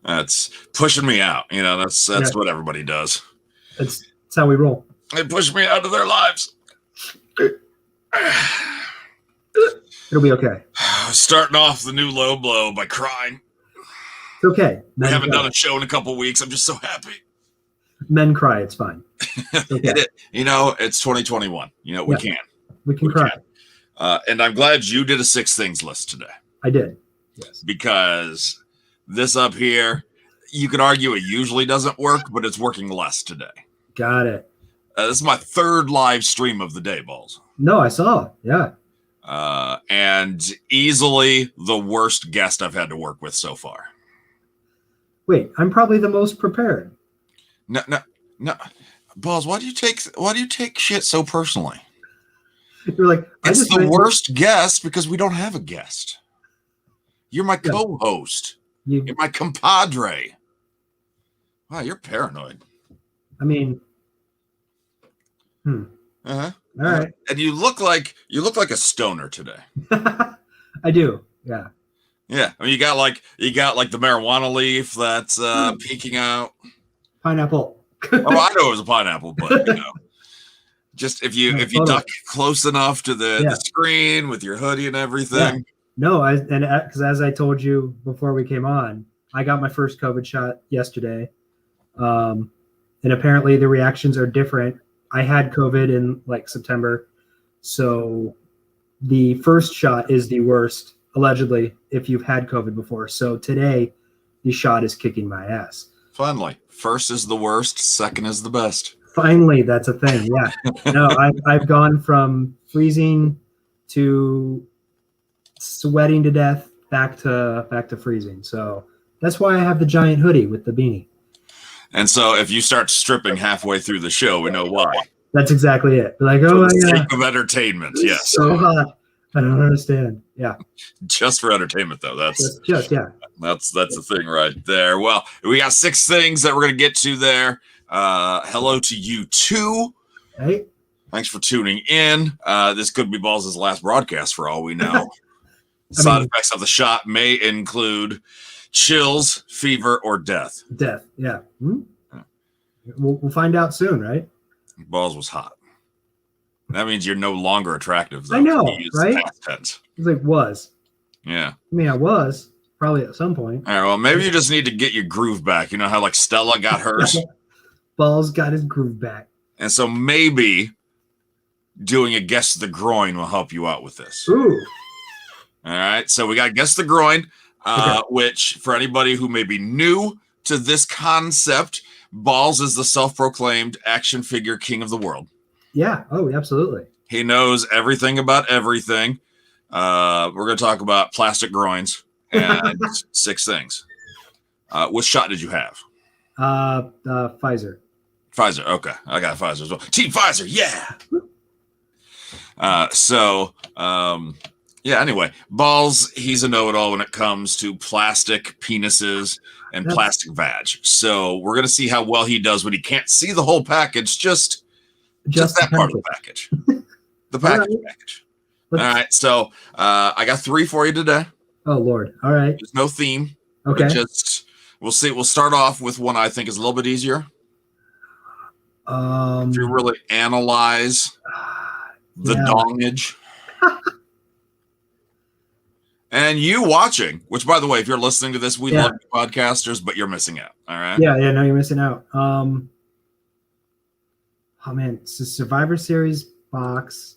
That's pushing me out. You know, that's what everybody does. That's how we roll. They push me out of their lives. It'll be okay. Starting off the new low blow by crying. It's okay. We haven't done a show in a couple of weeks. I'm just so happy. Men cry. It's fine. It's okay. You know, it's 2021. You know, we can. We can cry. And I'm glad you did a 6 things list today. I did. Yes. Because this up here, you could argue it usually doesn't work, but it's working less today. Got it. This is my 3rd live stream of the day, Balls. No, I saw. Yeah. And easily the worst guest I've had to work with so far. Wait, I'm probably the most prepared. No. Balls, why do you take shit so personally? You're like, it's the worst guest because we don't have a guest. You're my co-host. You're my compadre. Wow, you're paranoid. I mean, All right. And you look like a stoner today. I do. Yeah. Yeah. I mean, you got like the marijuana leaf that's peeking out. Pineapple. Oh, I know it was a pineapple, but you know, just if you duck close enough to the screen with your hoodie and everything. Yeah. No, because as I told you before we came on, I got my first COVID shot yesterday, and apparently the reactions are different. I had COVID in like September, so the first shot is the worst, allegedly, if you've had COVID before. So today, the shot is kicking my ass. Finally, first is the worst, second is the best. Finally, that's a thing. Yeah. No, I've gone from freezing to sweating to death back to freezing. So that's why I have the giant hoodie with the beanie. And so if you start stripping halfway through the show, we know why. That's exactly it. Like, for the sake of entertainment, yes. So hot. I don't understand. Yeah. Just for entertainment, though. That's the thing right there. Well, we got 6 things that we're going to get to there. Hello to you too. Hey. Thanks for tuning in. This could be Balls' last broadcast for all we know. Side effects of the shot may include chills, fever, or death. Death, yeah. We'll find out soon, right? Balls was hot. That means you're no longer attractive, though. I know, right? Past tense. It's like was. Yeah. I mean, I was probably at some point. All right, well, maybe you just need to get your groove back. You know how like Stella got hers? Balls got his groove back. And so maybe doing a guess the groin will help you out with this. Ooh. All right, so we got guess the groin, which for anybody who may be new to this concept, Balls is the self-proclaimed action figure king of the world. Yeah. Oh, absolutely. He knows everything about everything. We're going to talk about plastic groins and 6 things. What shot did you have? Pfizer. Pfizer. Okay, I got Pfizer as well. Team Pfizer. Yeah. Yeah, anyway, Balls, he's a know-it-all when it comes to plastic penises and plastic vag. So we're going to see how well he does when he can't see the whole package, just that part of the package. The package. All right, so I got 3 for you today. Oh, Lord. All right. There's no theme. Okay. We'll see. We'll start off with one I think is a little bit easier. If you really analyze the dongage. And you watching, which, by the way, if you're listening to this, we love you podcasters, but you're missing out. All right. Yeah. No, you're missing out. Oh man, it's a Survivor Series box.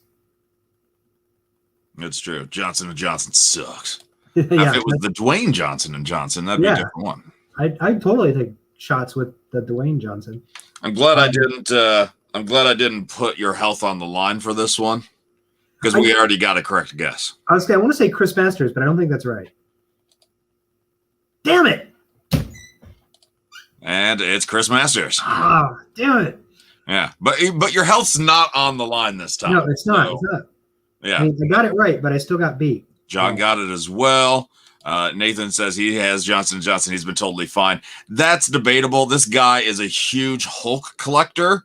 It's true. Johnson & Johnson sucks. If it was the Dwayne Johnson & Johnson, that'd be a different one. I totally take shots with the Dwayne Johnson. I'm glad I didn't. I'm glad I didn't put your health on the line for this one. Because we already got a correct guess. I want to say Chris Masters, but I don't think that's right. Damn it! And it's Chris Masters. Ah, damn it! Yeah, but your health's not on the line this time. No, it's not. It's not. Yeah, I got it right, but I still got beat. John got it as well. Nathan says he has Johnson & Johnson. He's been totally fine. That's debatable. This guy is a huge Hulk collector,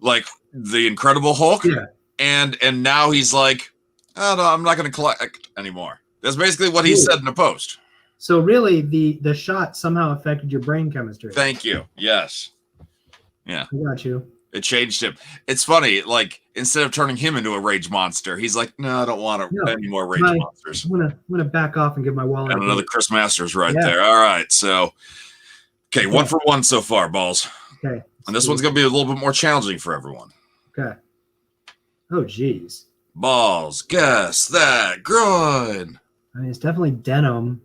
like the Incredible Hulk. Yeah. And now he's like, oh, no, I'm not going to collect anymore. That's basically what he said in the post. So really, the shot somehow affected your brain chemistry. Thank you. Yes. Yeah. I got you. It changed him. It's funny, like instead of turning him into a rage monster, he's like, "No, I don't want any more rage monsters." I'm gonna back off and give my wallet. And another Chris Masters right there. All right, so okay, 1 for 1 so far, Balls. Okay, and this one's gonna be a little bit more challenging for everyone. Okay. Oh, geez. Balls, guess that groin. I mean, it's definitely denim.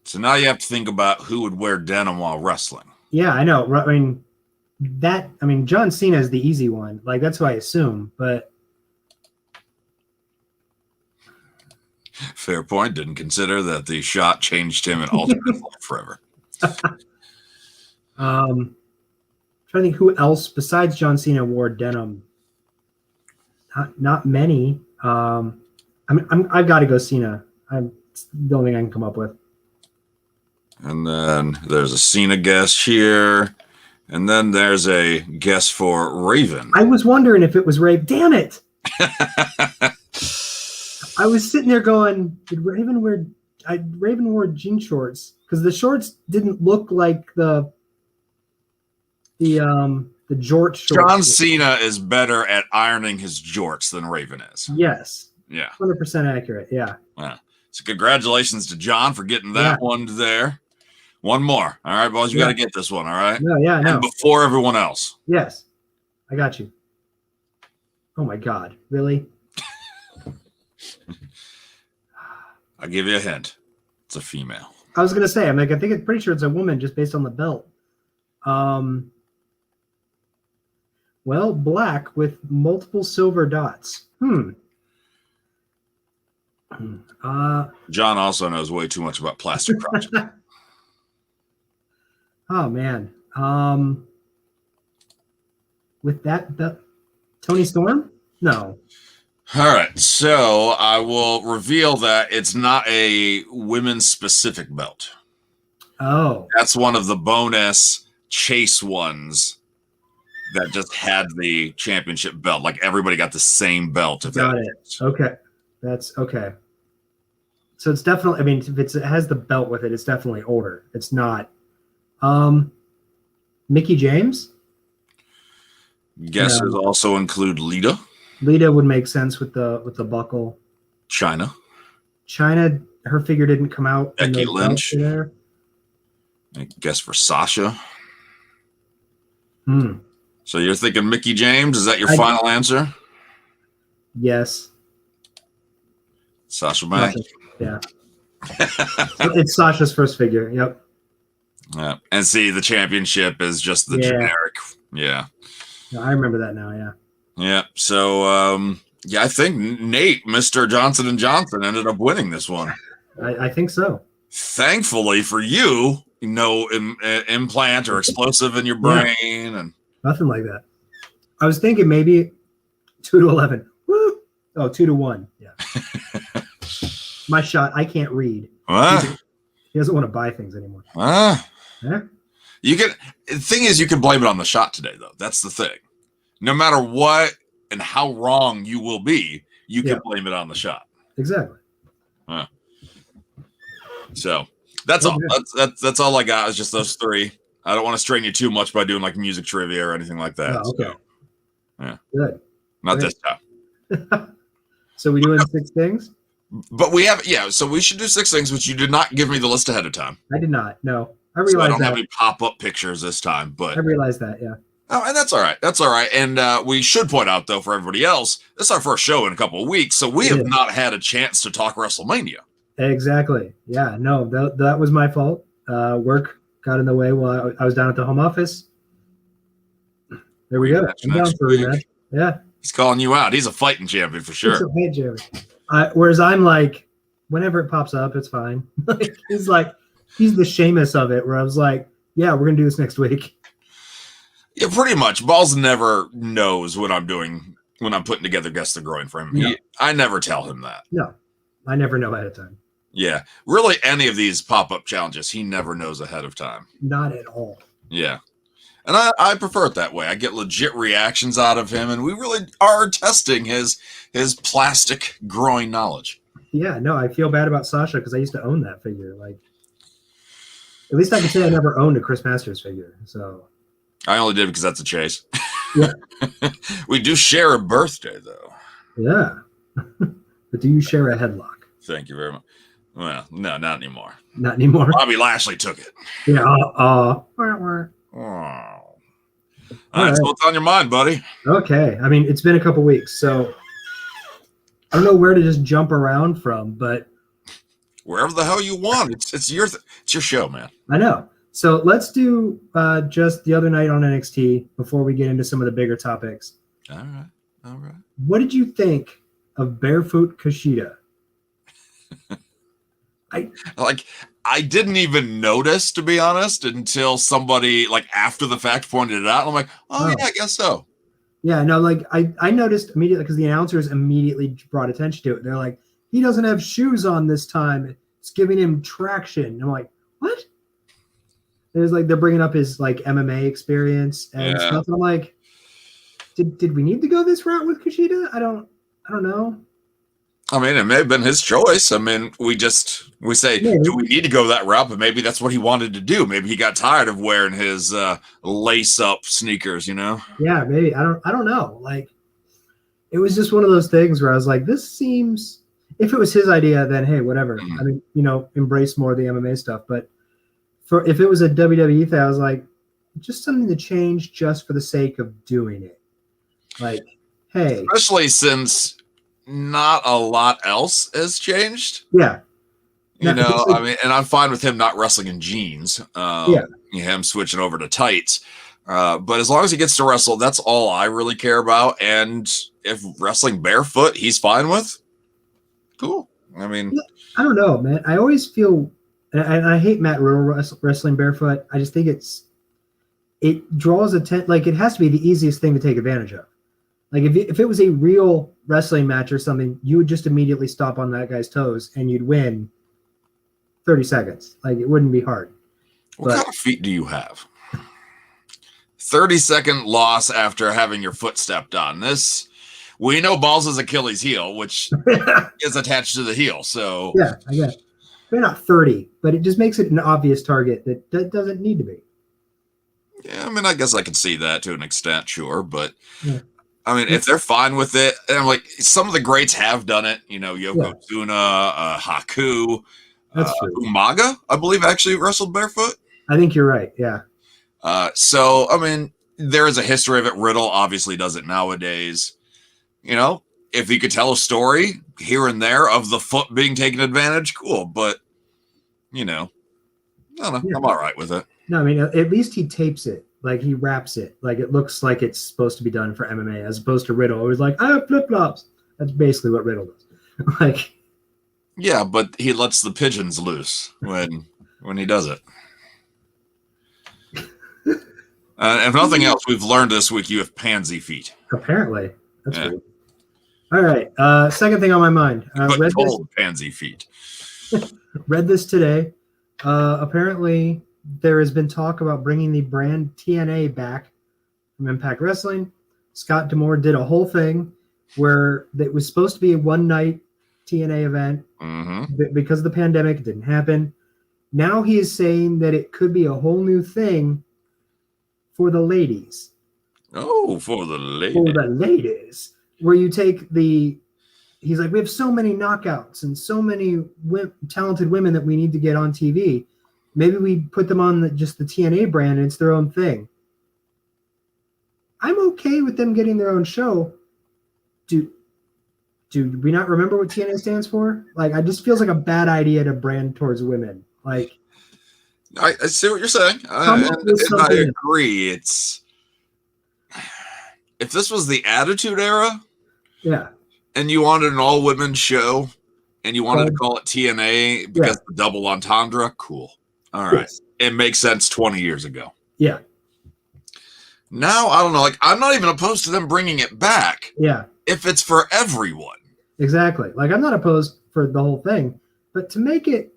So now you have to think about who would wear denim while wrestling. Yeah, I know. I mean, John Cena is the easy one. Like, that's what I assume, but. Fair point. Didn't consider that the shot changed him and altered his life forever. Trying to think who else besides John Cena wore denim. Not many. I've got to go Cena. It's the only thing I can come up with. And then there's a Cena guess here. And then there's a guess for Raven. I was wondering if it was Raven. Damn it. I was sitting there going, did Raven wear... Raven wore jean shorts because the shorts didn't look like the jort shorts. John Cena is better at ironing his jorts than Raven is. Yes. Yeah. 100% accurate. Yeah. Yeah. So congratulations to John for getting that one there. One more. All right, boys, you got to get this one. All right. No, yeah, no. And before everyone else. Yes. I got you. Oh my God. Really? I'll give you a hint. It's a female. I was gonna say, I think it's pretty sure it's a woman just based on the belt. Well, black with multiple silver dots. John also knows way too much about plastic projects. Oh man. With that Tony Storm? No. All right, so I will reveal that it's not a women's specific belt. Oh. That's one of the bonus chase ones that just had the championship belt. Like everybody got the same belt. Got it. Okay. That's okay. So it's definitely, I mean, if it has the belt with it, it's definitely older. It's not. Mickey James? Guesses also include Lita. Lita would make sense with the buckle. China, her figure didn't come out. Becky Lynch. There. I guess for Sasha. So you're thinking Mickey James? Is that your final answer? Yes. Sasha Banks. Yeah. It's Sasha's first figure. Yep. Yeah. And see, the championship is just the generic. Yeah. I remember that now. Yeah. Yeah. So, I think Nate, Mr. Johnson & Johnson, ended up winning this one. I think so. Thankfully for you, no implant or explosive in your brain. And nothing like that. I was thinking maybe 2-11. Woo! Oh, 2-1. Yeah. My shot, I can't read. He doesn't want to buy things anymore. The thing is, you can blame it on the shot today, though. That's the thing. No matter what and how wrong you will be, you can blame it on the shot. Exactly. So that's all. That's all I got. Is just those three. I don't want to strain you too much by doing like music trivia or anything like that. Oh, okay. So, yeah. Good. Not this time. So we doing 6 things? But we have, so we should do 6 things, which you did not give me the list ahead of time. I did not. No. I realized I don't that. have any pop-up pictures this time, but I realized that, yeah. Oh, and that's all right. That's all right. And we should point out, though, for everybody else, this is our first show in a couple of weeks, so we have not had a chance to talk WrestleMania. Exactly. Yeah, no, that was my fault. Work got in the way while I was down at the home office. There we go. I'm down for a rematch. Yeah. He's calling you out. He's a fighting champion for sure. He's a fighting champion. Whereas I'm like, whenever it pops up, it's fine. He's the Sheamus of it, where I was like, yeah, we're going to do this next week. Yeah, pretty much. Balls never knows what I'm doing when I'm putting together Guess the Groin for him. No. I never tell him that. No, I never know ahead of time. Yeah, really any of these pop-up challenges, he never knows ahead of time. Not at all. Yeah. And I prefer it that way. I get legit reactions out of him, and we really are testing his plastic groin knowledge. Yeah, no, I feel bad about Sasha because I used to own that figure. Like, at least I can say I never owned a Chris Masters figure. So I only did because that's a chase. yeah, We do share a birthday, though. yeah. But do you share a headlock? Thank you very much. Well, no, not anymore. Not anymore. Bobby Lashley took it. Yeah. Oh. All right, so what's on your mind, buddy? Okay. I mean, it's been a couple weeks, so I don't know where to just jump around from, but Wherever the hell you want. It's your show, man. I know. So let's do just the other night on NXT before we get into some of the bigger topics. All right. What did you think of Barefoot Kushida? I didn't even notice, to be honest, until somebody like after the fact pointed it out. And I'm like, oh yeah, I guess so. Yeah, no, like I noticed immediately because the announcers immediately brought attention to it. They're like, he doesn't have shoes on this time. It's giving him traction. I'm like, what? There's like they're bringing up his like MMA experience and stuff. I'm like, did we need to go this route with Kushida? I don't know. I mean, it may have been his choice. I mean, we say, do we need to go that route? But maybe that's what he wanted to do. Maybe he got tired of wearing his lace-up sneakers, you know? Yeah, maybe. I don't know. Like, it was just one of those things where I was like, this seems. If it was his idea, then hey, whatever. I mean, embrace more of the MMA stuff. But if it was a WWE thing, I was like, just something to change just for the sake of doing it. Like, hey, especially since not a lot else has changed. Yeah. I mean, and I'm fine with him not wrestling in jeans. Him switching over to tights. But as long as he gets to wrestle, that's all I really care about. And if wrestling barefoot, he's fine with, cool. I mean, I don't know, man. I always feel, and I hate Matt Riddle wrestling barefoot. I just think it draws attention. Like, it has to be the easiest thing to take advantage of. Like, if it was a real wrestling match or something, you would just immediately stop on that guy's toes and you'd win 30 seconds. Like, it wouldn't be hard. What kind of feet do you have? 30-second loss after having your foot stepped on. We know Balls' Achilles heel, which is attached to the heel. So yeah, I guess. They're not 30, but it just makes it an obvious target that doesn't need to be. Yeah, I mean, I guess I can see that to an extent, sure. But yeah. I mean, if they're fine with it, and I'm like, some of the greats have done it. Yokozuna, Haku, Umaga, I believe, actually wrestled barefoot. I think you're right. Yeah. So I mean, there is a history of it. Riddle obviously does it nowadays. If he could tell a story here and there of the foot being taken advantage, cool. But I don't know. Yeah. I'm all right with it. No, I mean, at least he tapes it. Like, he wraps it. Like, it looks like it's supposed to be done for MMA, as opposed to Riddle. It was like, I have flip-flops. That's basically what Riddle does. Like, yeah, but he lets the pigeons loose when he does it. If nothing else, we've learned this week you have pansy feet. Apparently. That's weird. All right. Second thing on my mind. But cold pansy feet. Read this today. Apparently, there has been talk about bringing the brand TNA back from Impact Wrestling. Scott D'Amore did a whole thing where it was supposed to be a one-night TNA event. Because of the pandemic, it didn't happen. Now he is saying that it could be a whole new thing for the ladies. Oh, for the ladies. For the ladies. Where you take he's like, we have so many knockouts and so many talented women that we need to get on TV. Maybe we put them on just the TNA brand and it's their own thing. I'm okay with them getting their own show. Do we not remember what TNA stands for? Like, it just feels like a bad idea to brand towards women. Like, I see what you're saying. And I agree. If this was the Attitude Era, yeah, and you wanted an all-women show, and you wanted to call it TNA because the double entendre, cool. All right. Yes. It makes sense 20 years ago. Yeah. Now, I don't know. Like, I'm not even opposed to them bringing it back. Yeah. If it's for everyone. Exactly. Like, I'm not opposed for the whole thing, but to make it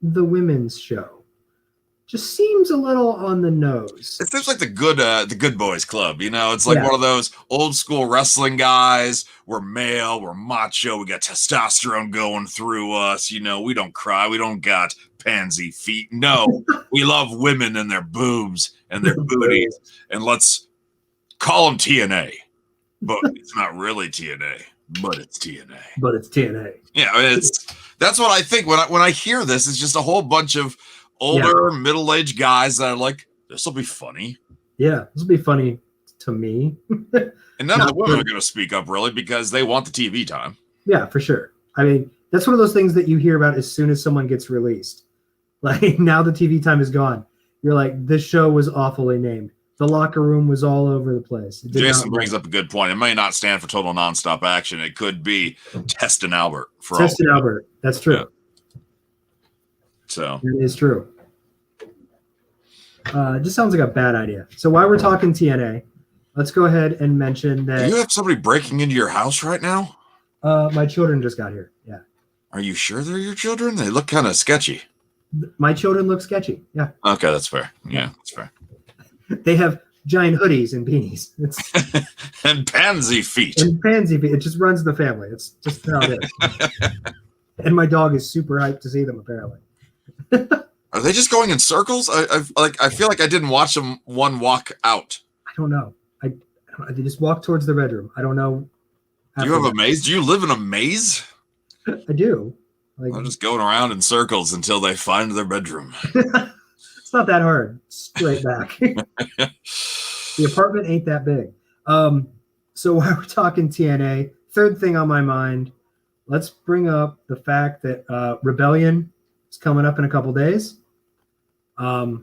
the women's show, just seems a little on the nose. It seems like the good boys club, you know. It's like one of those old school wrestling guys. We're male, we're macho, we got testosterone going through us. You know, we don't cry, we don't got pansy feet. No, we love women and their boobs and their booties, and let's call them TNA, but it's not really TNA, but it's TNA. But it's TNA. Yeah, that's what I think when I hear this. It's just a whole bunch of older middle-aged guys that are like, this will be funny. Yeah, this will be funny to me. And none of the women are going to speak up, really, because they want the TV time. Yeah, for sure. I mean, that's one of those things that you hear about as soon as someone gets released. Like, now the TV time is gone. You're like, this show was awfully named. The locker room was all over the place. Jason brings up a good point. It may not stand for total nonstop action. It could be Test and Albert. Test and Albert. That's true. Yeah. So it is true. It just sounds like a bad idea. So while we're talking TNA, let's go ahead and mention that. Do you have somebody breaking into your house right now? My children just got here. Yeah. Are you sure they're your children? They look kind of sketchy. My children look sketchy. Yeah. Okay, that's fair. Yeah, that's fair. They have giant hoodies and beanies. And pansy feet. And pansy feet. It just runs in the family. It's just how it is. And my dog is super hyped to see them, apparently. Are they just going in circles? I feel like I didn't watch them one walk out. I don't know. They just walk towards the bedroom. I don't know. Do you have a maze? Do you live in a maze? I do. Like, I'm just going around in circles until they find their bedroom. It's not that hard. Straight back. The apartment ain't that big. So while we're talking TNA, third thing on my mind, let's bring up the fact that Rebellion is coming up in a couple days. I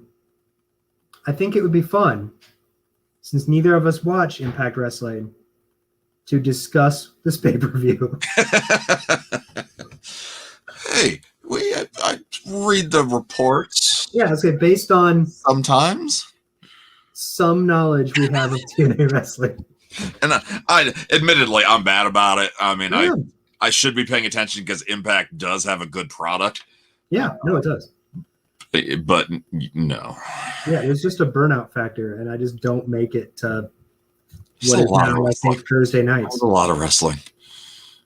think it would be fun, since neither of us watch Impact Wrestling, to discuss this pay-per-view. Hey, I read the reports. Yeah, it's okay. Based on sometimes some knowledge we have of TNA wrestling. And admittedly, I'm bad about it. I mean, I should be paying attention because Impact does have a good product. Yeah, no, it does. But no. Yeah, there's just a burnout factor, and I just don't make it to what is now, I think, Thursday nights. There's a lot of wrestling.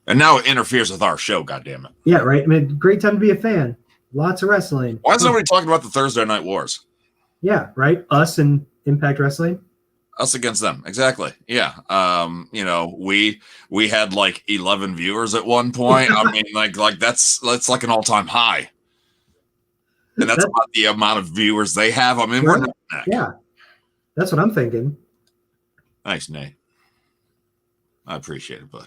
And now it interferes with our show, goddammit. Yeah, right. I mean, great time to be a fan. Lots of wrestling. Why is nobody talking about the Thursday Night Wars? Yeah, right. Us and Impact Wrestling. Us against them, exactly. Yeah. You know, we had like 11 viewers at one point. I mean, like that's like an all-time high. And that's about the amount of viewers they have. I mean, we're not neck. Yeah, that's what I'm thinking. Thanks, Nate. I appreciate it, bud.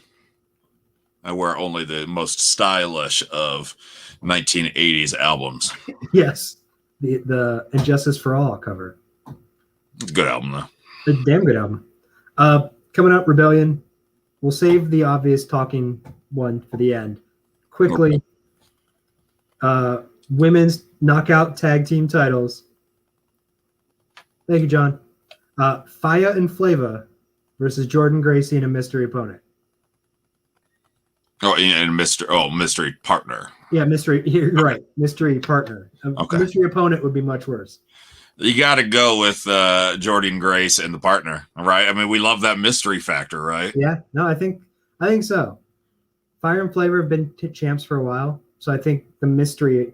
I wear only the most stylish of 1980s albums. Yes, the Injustice for All cover. It's a good album, though. A damn good album. Coming up, Rebellion. We'll save the obvious talking one for the end. Quickly, women's knockout tag team titles. Thank you, John. Faya and Flava versus Jordan Gracie and a mystery opponent. Oh, and mystery partner. Yeah, mystery. You're right. Mystery partner. Okay. Mystery opponent would be much worse. You got to go with Jordan Grace and the partner, right? I mean, we love that mystery factor, right? Yeah. No, I think so. Fire and Flavor have been champs for a while, so I think the mystery.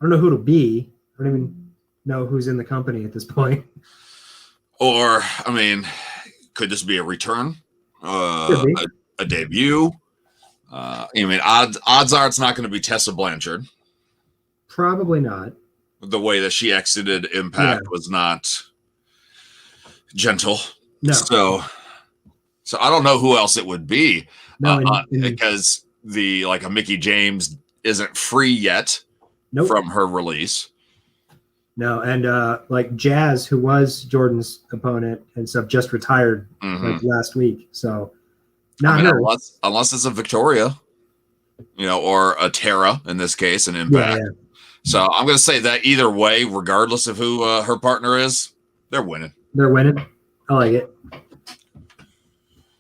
I don't know who it'll be. I don't even know who's in the company at this point. Or, I mean, could this be a return? A debut? I mean, odds are it's not going to be Tessa Blanchard. Probably not. The way that she exited Impact was not gentle. No. So I don't know who else it would be. No, because a Mickie James isn't free yet from her release. No, and like Jazz, who was Jordan's opponent and stuff, just retired last week. So unless it's a Victoria, or a Tara in this case, an Impact. Yeah. So I'm going to say that either way, regardless of who her partner is, they're winning. They're winning. I like it.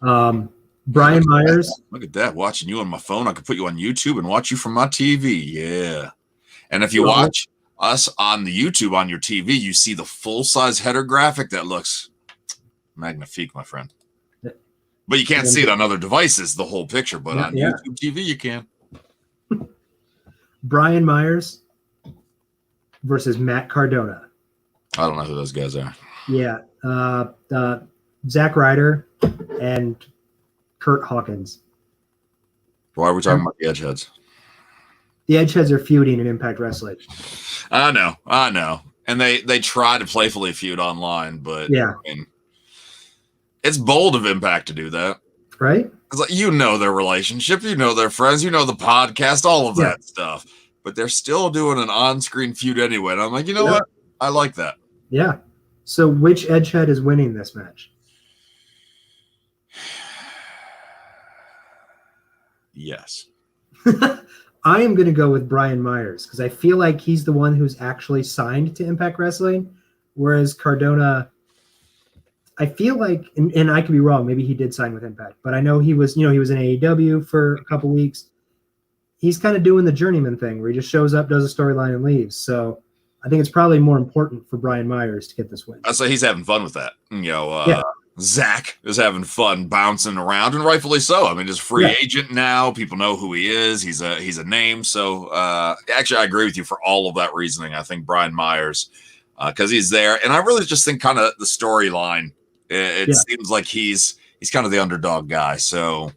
Brian Myers. Look at that. Watching you on my phone. I could put you on YouTube and watch you from my TV. Yeah. And if you watch Us on the YouTube on your TV, you see the full size header graphic that looks magnifique, my friend. But you can't see it on other devices, the whole picture. But on YouTube TV, you can. Brian Myers versus Matt Cardona. I don't know who those guys are. Yeah. Zack Ryder and Kurt Hawkins. Why are we talking about the Edgeheads? The Edgeheads are feuding in Impact Wrestling. I know. And they try to playfully feud online, but yeah, I mean, it's bold of Impact to do that. Right? It's like, their relationship, their friends, the podcast, all of that stuff. But they're still doing an on-screen feud anyway. And I'm like, what? I like that. Yeah. So which Edgehead is winning this match? Yes. I am going to go with Brian Myers because I feel like he's the one who's actually signed to Impact Wrestling, whereas Cardona, I feel like, and I could be wrong, maybe he did sign with Impact, but I know he was in AEW for a couple weeks. He's kind of doing the journeyman thing where he just shows up, does a storyline, and leaves. So I think it's probably more important for Brian Myers to get this win. So he's having fun with that. Zach is having fun bouncing around, and rightfully so. I mean, he's a free agent now. People know who he is. He's a name. So actually, I agree with you for all of that reasoning. I think Brian Myers, because he's there, and I really just think kind of the storyline. It seems like he's kind of the underdog guy. So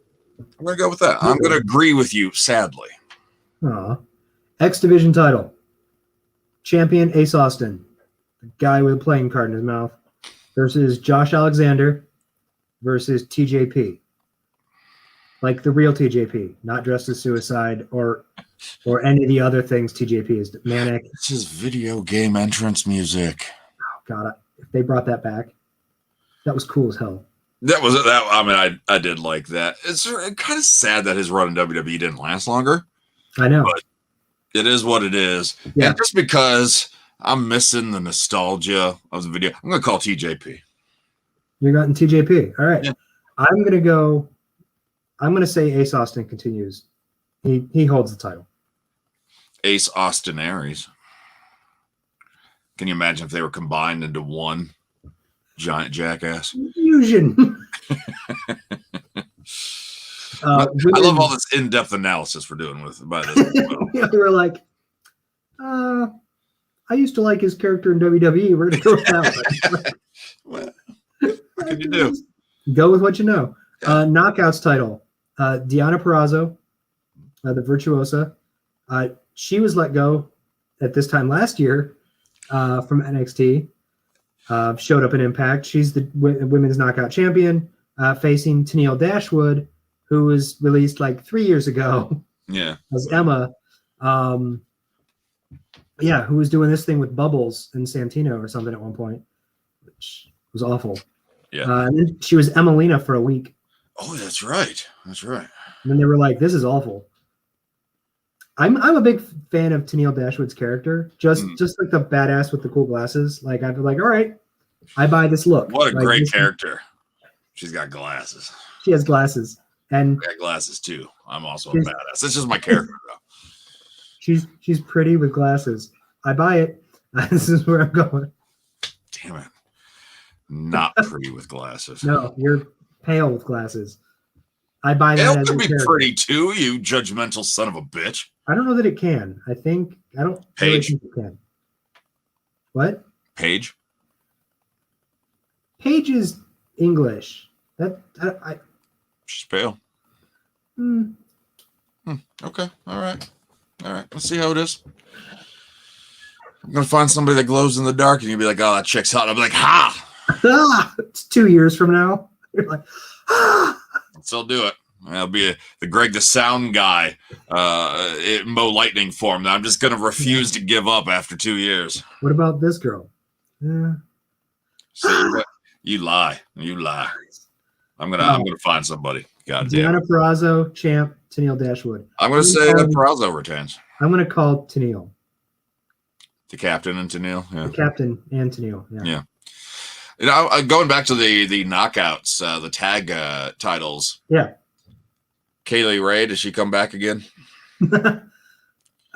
I'm gonna go with that. I'm gonna agree with you. Sadly, X Division title champion Ace Austin, the guy with a playing card in his mouth, versus Josh Alexander versus TJP. Like the real TJP, not dressed as Suicide or any of the other things TJP is. Manic. It's his video game entrance music. Oh, God. If they brought that back, that was cool as hell. That was that. I mean, I did like that. It's kind of sad that his run in WWE didn't last longer. I know. But it is what it is. Yeah. And just because I'm missing the nostalgia of the video, I'm going to call TJP. You're gotten TJP. All right. Yeah. I'm going to say Ace Austin continues. He holds the title. Ace Austin Aries. Can you imagine if they were combined into one giant jackass? Fusion. I love all this in-depth analysis we're doing by this. Yeah, we were like, I used to like his character in WWE. We're going to go with that one. What can you do? Go with what you know. Knockouts title. Deonna Purrazzo, the Virtuosa. She was let go at this time last year from NXT. Showed up in Impact. She's the women's knockout champion, facing Tenille Dashwood, who was released like 3 years ago. Yeah. As Emma. Who was doing this thing with Bubbles and Santino or something at one point, which was awful. Yeah. And then she was Emelina for a week. Oh, that's right. That's right. And then they were like, this is awful. I'm a big fan of Tenille Dashwood's character. Just like the badass with the cool glasses. Like, I'd be like, all right, I buy this look. What a like, great character. She's got glasses. She has glasses. And I got glasses too. I'm also a badass. That's just my character though. She's pretty with glasses. I buy it. This is where I'm going. Damn it. Not pretty with glasses. No, you're pale with glasses. I buy that. It as can be character. pretty too, you judgmental son of a bitch. I don't know that it can. I don't really think it can. What? Paige? Paige is English. She's pale. Okay. All right. Let's see how it is. I'm going to find somebody that glows in the dark and you'll be like, oh, that chick's hot. I'll be like, ha! It's 2 years from now. You're like, Let's still do it. I'll be the Greg the Sound guy, Mo Lightning form. I'm just going to refuse to give up after 2 years. What about this girl? See, you lie. I'm gonna find somebody. God damn. Deonna Purrazzo, champ, Tenille Dashwood. I'm gonna say that Purrazzo retains. I'm gonna call Tenille. The captain and Tenille. Yeah. The captain and Tenille. Yeah. You know, going back to the knockouts, the tag titles. Yeah. Kaylee Ray, does she come back again?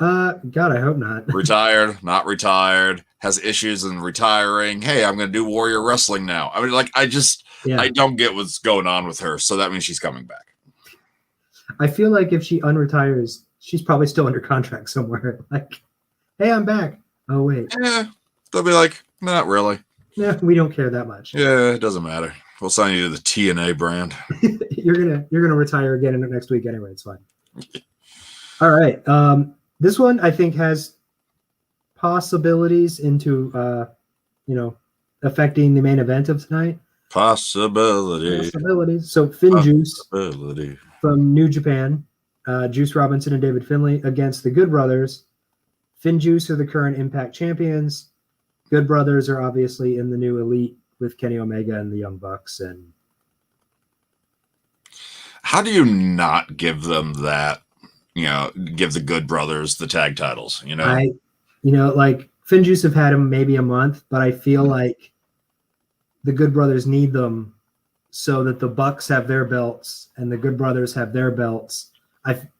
God, I hope not. Retired, not retired, has issues in retiring. Hey, I'm going to do Warrior Wrestling now. I mean, like, I Yeah. don't get what's going on with her. So that means she's coming back. I feel like if she unretires, she's probably still under contract somewhere. Like, hey, I'm back. Oh, wait. Yeah. They'll be like, not really. No, we don't care that much. Yeah, it doesn't matter. We'll sign you to the TNA brand. You're gonna retire again next week anyway. It's fine. All right. This one I think has possibilities into affecting the main event of tonight. Possibilities. So Finn Juice Possibility. from New Japan, Juice Robinson and David Finlay against the Good Brothers. Finn Juice are the current Impact champions. Good Brothers are obviously in the new Elite with Kenny Omega and the Young Bucks. And how do you not give them that? Give the Good Brothers the tag titles. Like Finn Juice have had them maybe a month, but I feel like the Good Brothers need them so that the Bucks have their belts and the Good Brothers have their belts.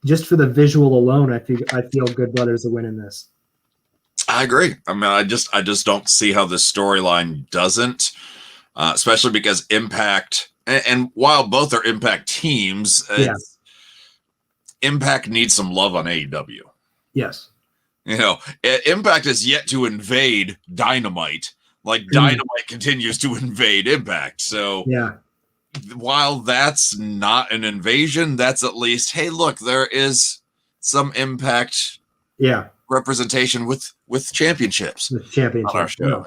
Just for the visual alone, I feel Good Brothers are winning this. I agree. I mean, I just don't see how this storyline doesn't, especially because Impact, and while both are Impact teams, Impact needs some love on AEW. Yes. Impact is yet to invade Dynamite. Like Dynamite continues to invade Impact. So while that's not an invasion, that's at least, hey, look, there is some Impact representation with championships. With championships. On our show.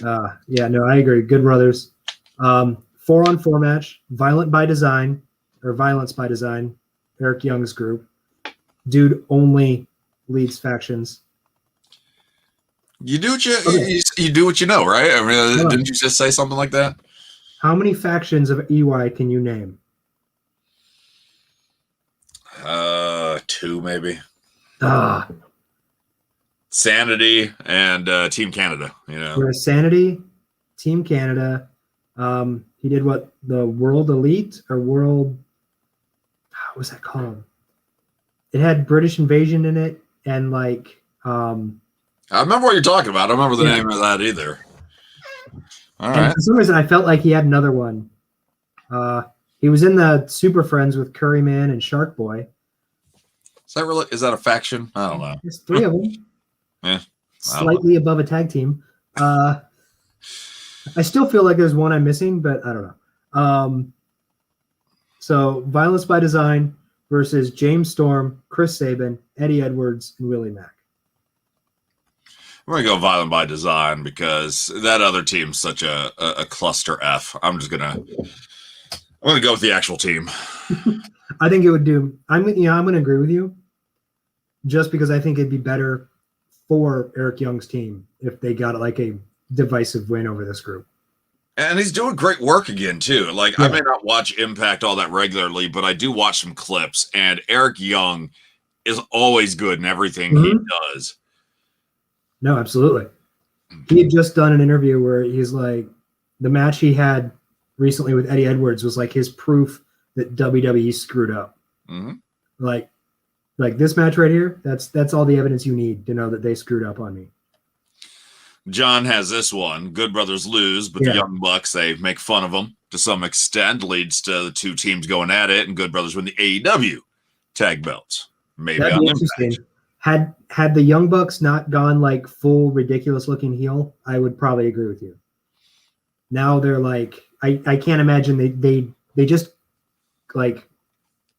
No, I agree. Good Brothers. 4-on-4 match, Violence by Design. Eric Young's group. Dude only leads factions. You do what you do what you know, right? I mean, didn't you just say something like that? How many factions of EY can you name? 2 maybe. Sanity and Team Canada. There's Sanity, Team Canada. He did what, the World Elite or World? What was that called? It had British Invasion in it, and like. I remember what you're talking about. I don't remember the name of that either. All right. For some reason, I felt like he had another one. He was in the Super Friends with Curry Man and Shark Boy. Is that a faction? I don't know. There's 3 of them. Yeah. Slightly above a tag team. I still feel like there's one I'm missing, but I don't know. So Violence by Design versus James Storm, Chris Sabin, Eddie Edwards, and Willie Mack. I'm going to go Violent by Design because that other team's such a cluster F. I'm going to go with the actual team. I think it would do. I'm going to agree with you just because I think it'd be better for Eric Young's team if they got like a divisive win over this group. And he's doing great work again, too. Like, I may not watch Impact all that regularly, but I do watch some clips, and Eric Young is always good in everything he does. No, absolutely. He had just done an interview where he's like, the match he had recently with Eddie Edwards was like his proof that WWE screwed up. Mm-hmm. Like this match right here, that's all the evidence you need to know that they screwed up on me. John has this one. Good Brothers lose, but the Young Bucks, they make fun of them to some extent, leads to the 2 teams going at it, and Good Brothers win the AEW tag belts. Maybe that'd be interesting. Had the Young Bucks not gone like full ridiculous looking heel, I would probably agree with you. Now they're like, I can't imagine they just like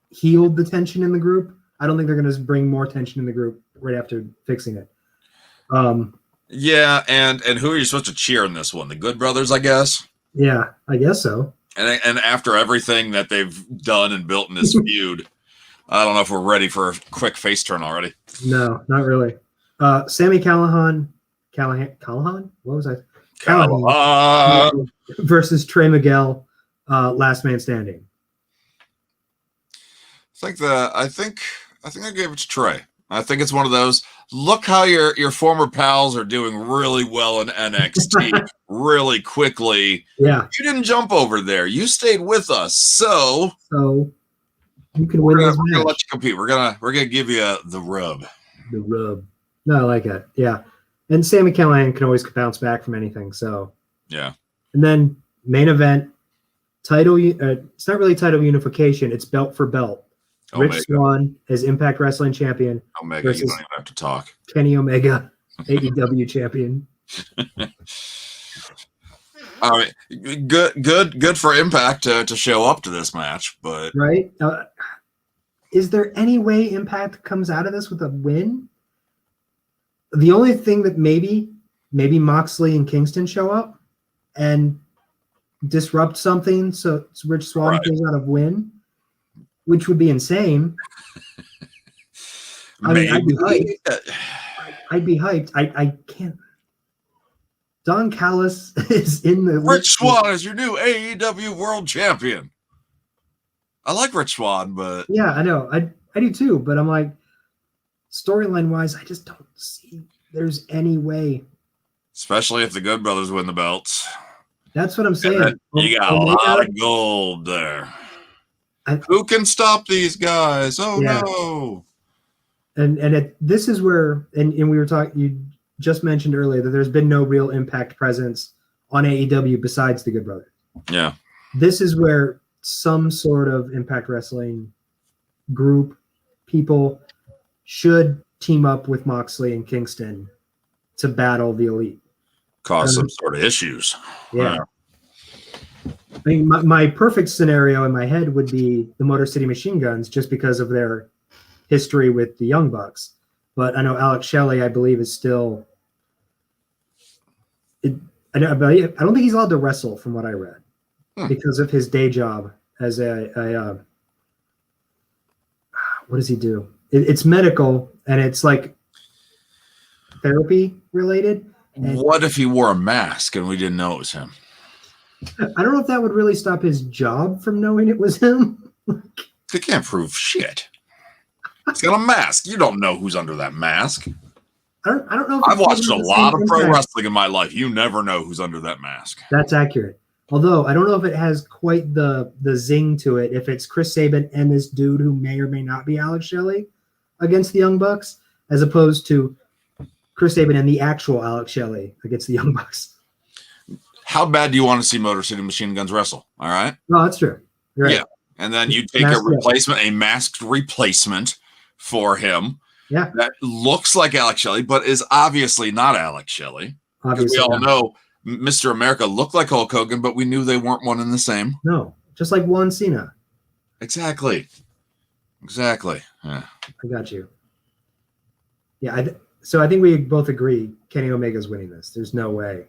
healed the tension in the group. I don't think they're going to bring more tension in the group right after fixing it. Yeah, and who are you supposed to cheer in this one? The Good Brothers, I guess? Yeah, I guess so. And after everything that they've done and built in this feud, I don't know if we're ready for a quick face turn already. No, not really. Sammy Callahan? What was I? Callahan versus Trey Miguel, last man standing. I think I gave it to Trey. I think it's one of those. Look how your former pals are doing really well in NXT really quickly. Yeah. You didn't jump over there. You stayed with us. So You can win this We're gonna match. let you compete. We're gonna give you the rub. The rub. No, I like it. Yeah. And Sami Callihan can always bounce back from anything. So Yeah. And then main event title. It's not really title unification. It's belt for belt. Omega. Rich Swann as Impact Wrestling champion. Omega, you don't even have to talk. Kenny Omega, AEW champion. I mean, good for Impact to show up to this match, but right. Is there any way Impact comes out of this with a win? The only thing that maybe Moxley and Kingston show up and disrupt something, so Rich Swann goes out of win, which would be insane. I mean, I'd be hyped. I'd be hyped. I can't. Don Callis is in the Rich Swann is your new AEW World Champion. I like Rich Swann, but yeah, I know. I do too, but I'm like, storyline wise, I just don't see there's any way. Especially if the Good Brothers win the belts. That's what I'm saying. You got a lot of gold there. Who can stop these guys? Oh yeah. No. And this is where and we were talking. You just mentioned earlier that there's been no real Impact presence on AEW besides the Good Brothers. Yeah. This is where some sort of Impact Wrestling group people should team up with Moxley and Kingston to battle the Elite. Cause some sort of issues. Yeah. I mean, my perfect scenario in my head would be the Motor City Machine Guns just because of their history with the Young Bucks. But I know Alex Shelley, I believe, is still. I don't think he's allowed to wrestle, from what I read, because of his day job as a what does he do? It's medical and it's like therapy related. And what if he wore a mask and we didn't know it was him? I don't know if that would really stop his job from knowing it was him. They can't prove shit. He's got a mask. You don't know who's under that mask. I don't know. If I've watched a lot of pro wrestling in my life. You never know who's under that mask. That's accurate. Although I don't know if it has quite the zing to it. If it's Chris Sabin and this dude who may or may not be Alex Shelley against the Young Bucks, as opposed to Chris Sabin and the actual Alex Shelley against the Young Bucks. How bad do you want to see Motor City Machine Guns wrestle? All right. No, that's true. You're right. Yeah. And then you take a replacement, a masked replacement for him. Yeah. That looks like Alex Shelley, but is obviously not Alex Shelley. Obviously, we all know Mr. America looked like Hulk Hogan, but we knew they weren't one and the same. No, just like Juan Cena. Exactly. Yeah. I got you. Yeah. So I think we both agree Kenny Omega's winning this. There's no way.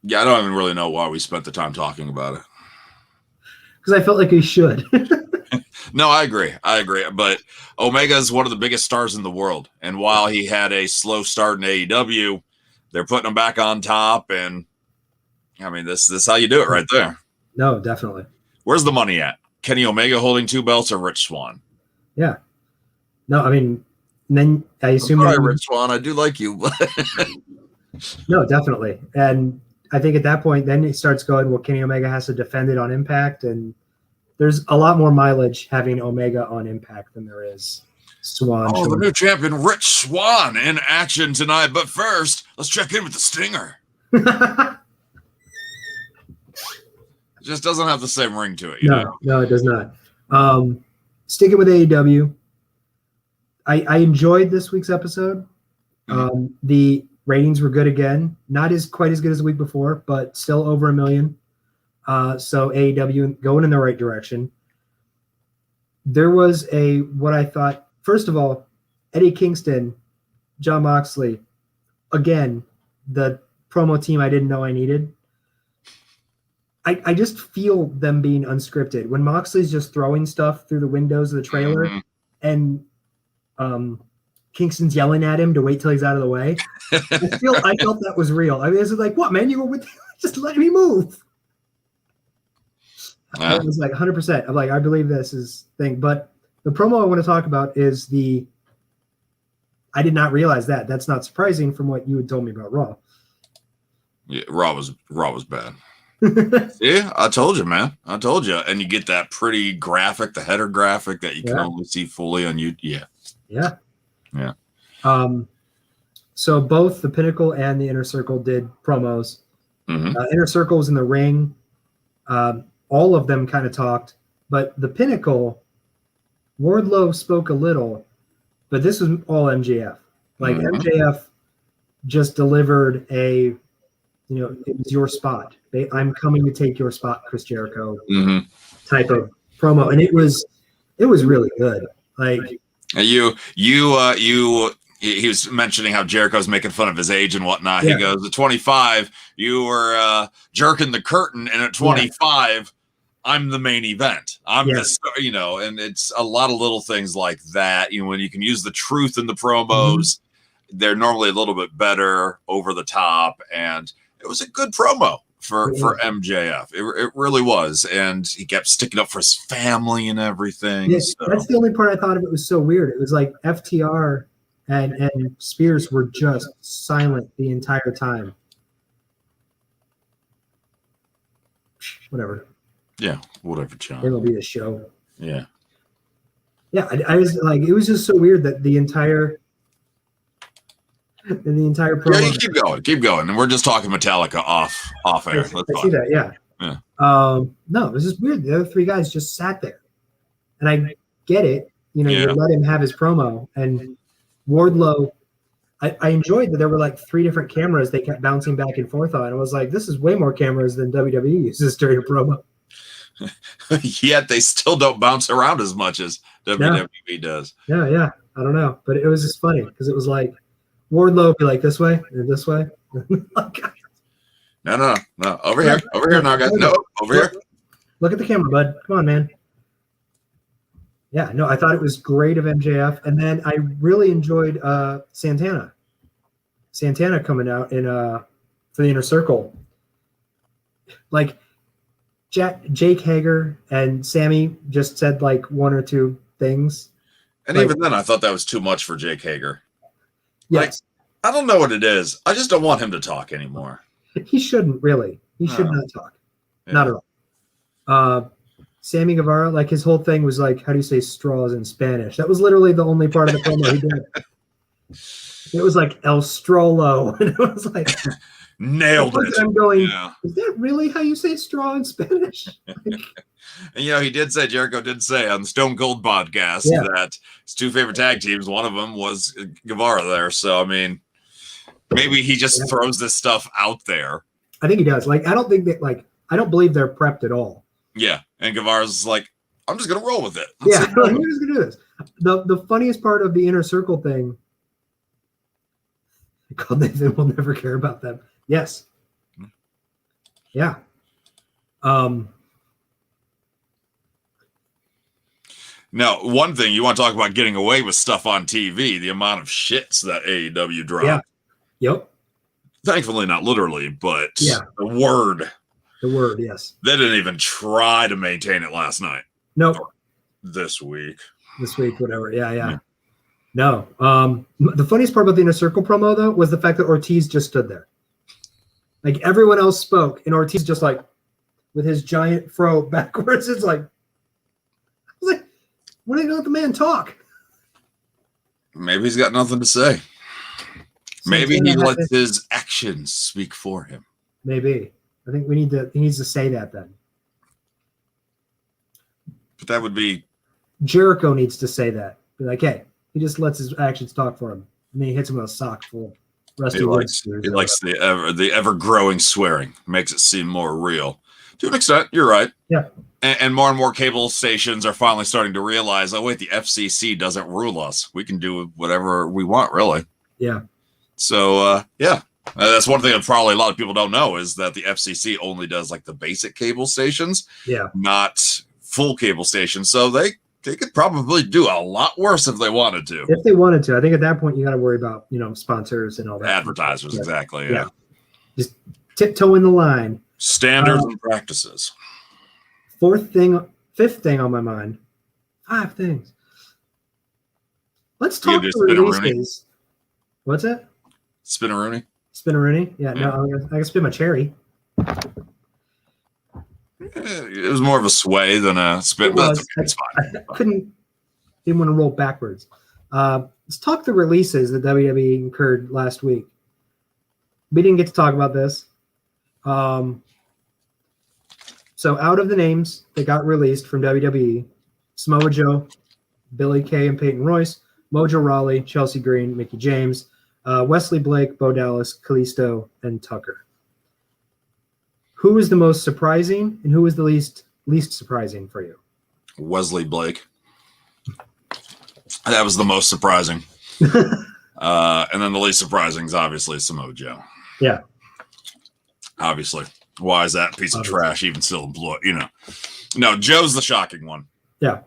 Yeah, I don't even really know why we spent the time talking about it. Because I felt like we should. No, I agree. But Omega is one of the biggest stars in the world. And while he had a slow start in AEW, they're putting him back on top. And I mean, this is how you do it right there. No, definitely. Where's the money at? Kenny Omega holding 2 belts or Rich Swann? Yeah. No, I mean, then I assume. All right, Rich Swann, I do like you. No, definitely. And I think at that point, then it starts going, well, Kenny Omega has to defend it on Impact. And there's a lot more mileage having Omega on Impact than there is Swann. Oh, the new champion, Rich Swann, in action tonight. But first, let's check in with the Stinger. It just doesn't have the same ring to it. No, it does not. Sticking with AEW, I enjoyed this week's episode. The ratings were good again. Not quite as good as the week before, but still over 1 million. So AEW going in the right direction. There was what I thought, first of all, Eddie Kingston, Jon Moxley, again, the promo team I didn't know I needed. I just feel them being unscripted. When Moxley's just throwing stuff through the windows of the trailer and Kingston's yelling at him to wait till he's out of the way. I felt that was real. I mean, it's like, what, man? You were with just let me move. It was like 100%. I'm like, I believe this is thing. But the promo I want to talk about is I did not realize that. That's not surprising from what you had told me about Raw. Yeah, Raw was bad. Yeah, I told you, man. I told you. And you get that pretty graphic, the header graphic that you can only see fully on YouTube. Yeah. Yeah. Yeah. So both the Pinnacle and the Inner Circle did promos. Inner Circle was in the ring. All of them kind of talked, but the Pinnacle, Wardlow spoke a little, but this was all MJF. Like MJF just delivered it was your spot. I'm coming to take your spot, Chris Jericho type of promo. And it was really good. Like he was mentioning how Jericho's making fun of his age and whatnot. Yeah. He goes, at 25, you were jerking the curtain, and at 25, I'm the main event. I'm the star, and it's a lot of little things like that. When you can use the truth in the promos, they're normally a little bit better over the top, and it was a good promo for MJF. It really was, and he kept sticking up for his family and everything. Yeah, so. That's the only part I thought of it was so weird. It was like FTR and Spears were just silent the entire time. Whatever. Yeah, whatever, John. It'll be a show. Yeah. Yeah, I was like, it was just so weird that the entire promo. Yeah, you keep going, and we're just talking Metallica off air. I see that, yeah. No, it was just weird. The other three guys just sat there, and I get it. You let him have his promo, and Wardlow. I enjoyed that there were like 3 different cameras they kept bouncing back and forth on. I was like, this is way more cameras than WWE uses during a promo. Yet they still don't bounce around as much as WWE does. Yeah. I don't know, but it was just funny because it was like Wardlow would be like this way and this way. No. Over here now, guys. No, over here. Look at the camera, bud. Come on, man. Yeah, no, I thought it was great of MJF, and then I really enjoyed Santana. Santana coming out in for the Inner Circle. Like Jake Hager and Sammy just said like 1 or 2 things. And even then, I thought that was too much for Jake Hager. Yes. I don't know what it is. I just don't want him to talk anymore. He shouldn't really. He should not talk. Yeah. Not at all. Sammy Guevara, like his whole thing was like, how do you say straws in Spanish? That was literally the only part of the promo he did. It was like El Strollo. And it was like nailed it. I'm going, is that really how you say straw in Spanish? And Jericho did say on the Stone Cold podcast that his 2 favorite tag teams, one of them was Guevara there. So I mean, maybe he just throws this stuff out there. I think he does. Like, I don't think that, like, I don't believe they're prepped at all. Yeah. And Guevara's like, I'm just going to roll with it. We're just going to do this. The funniest part of the Inner Circle thing, called Nathan will never care about them. Yes. Yeah. Now, one thing you want to talk about getting away with stuff on TV, the amount of shits that AEW dropped. Yeah. Yep. Thankfully, not literally, but the word. The word, yes. They didn't even try to maintain it last night. Nope. This week, whatever. Yeah. No. The funniest part about the Inner Circle promo, though, was the fact that Ortiz just stood there. Like, everyone else spoke, and Ortiz just, like, with his giant fro backwards, it's like, when are you going to let the man talk? Maybe he's got nothing to say. Maybe he lets his actions speak for him. Maybe. I think he needs to say that then. But that would be... Jericho needs to say that. Be like, hey, he just lets his actions talk for him. And then he hits him with a sock full of rusty wood. He likes the ever-growing swearing. Makes it seem more real. To an extent, you're right. Yeah. And more cable stations are finally starting to realize, oh, wait, the FCC doesn't rule us. We can do whatever we want, really. Yeah. So, that's one thing that probably a lot of people don't know is that the FCC only does like the basic cable stations, not full cable stations. So they could probably do a lot worse if they wanted to. If they wanted to. I think at that point you got to worry about, sponsors and all that. Advertisers, exactly. Yeah. Just tiptoeing the line. Standards and practices. Fifth thing on my mind. 5 things. Let's talk the releases. What's that? Spinaroonie? Spinaroonie? Yeah, no, I can spin my cherry. It was more of a sway than a spin. It But was. it's fine. I didn't want to roll backwards. Let's talk the releases that WWE incurred last week. We didn't get to talk about this. So out of the names that got released from WWE, Samoa Joe, Billy Kay and Peyton Royce, Mojo Rawley, Chelsea Green, Mickie James, Wesley Blake, Bo Dallas, Kalisto, and Tucker. Who was the most surprising and who was the least surprising for you? Wesley Blake. That was the most surprising. And then the least surprising is obviously Samoa Joe. Yeah. Obviously. Why is that piece of trash even still employed? No, Joe's the shocking one. Yeah.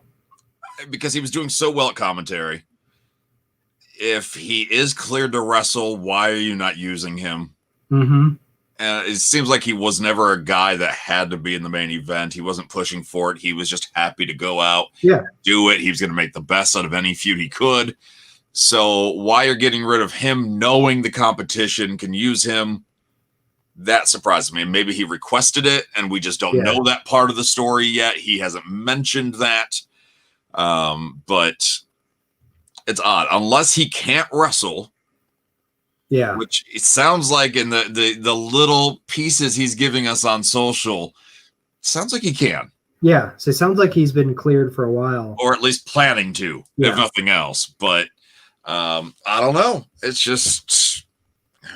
Because he was doing so well at commentary. If he is cleared to wrestle, why are you not using him? Mm-hmm. And it seems like he was never a guy that had to be in the main event. He wasn't pushing for it. He was just happy to go out, do it. He was going to make the best out of any feud he could. So why you're getting rid of him, knowing the competition can use him, that surprises me. Maybe he requested it, and we just don't know that part of the story yet. He hasn't mentioned that. But it's odd. Unless he can't wrestle, which it sounds like in the little pieces he's giving us on social, sounds like he can. Yeah, so it sounds like he's been cleared for a while. Or at least planning to, if nothing else. But I don't know. It's just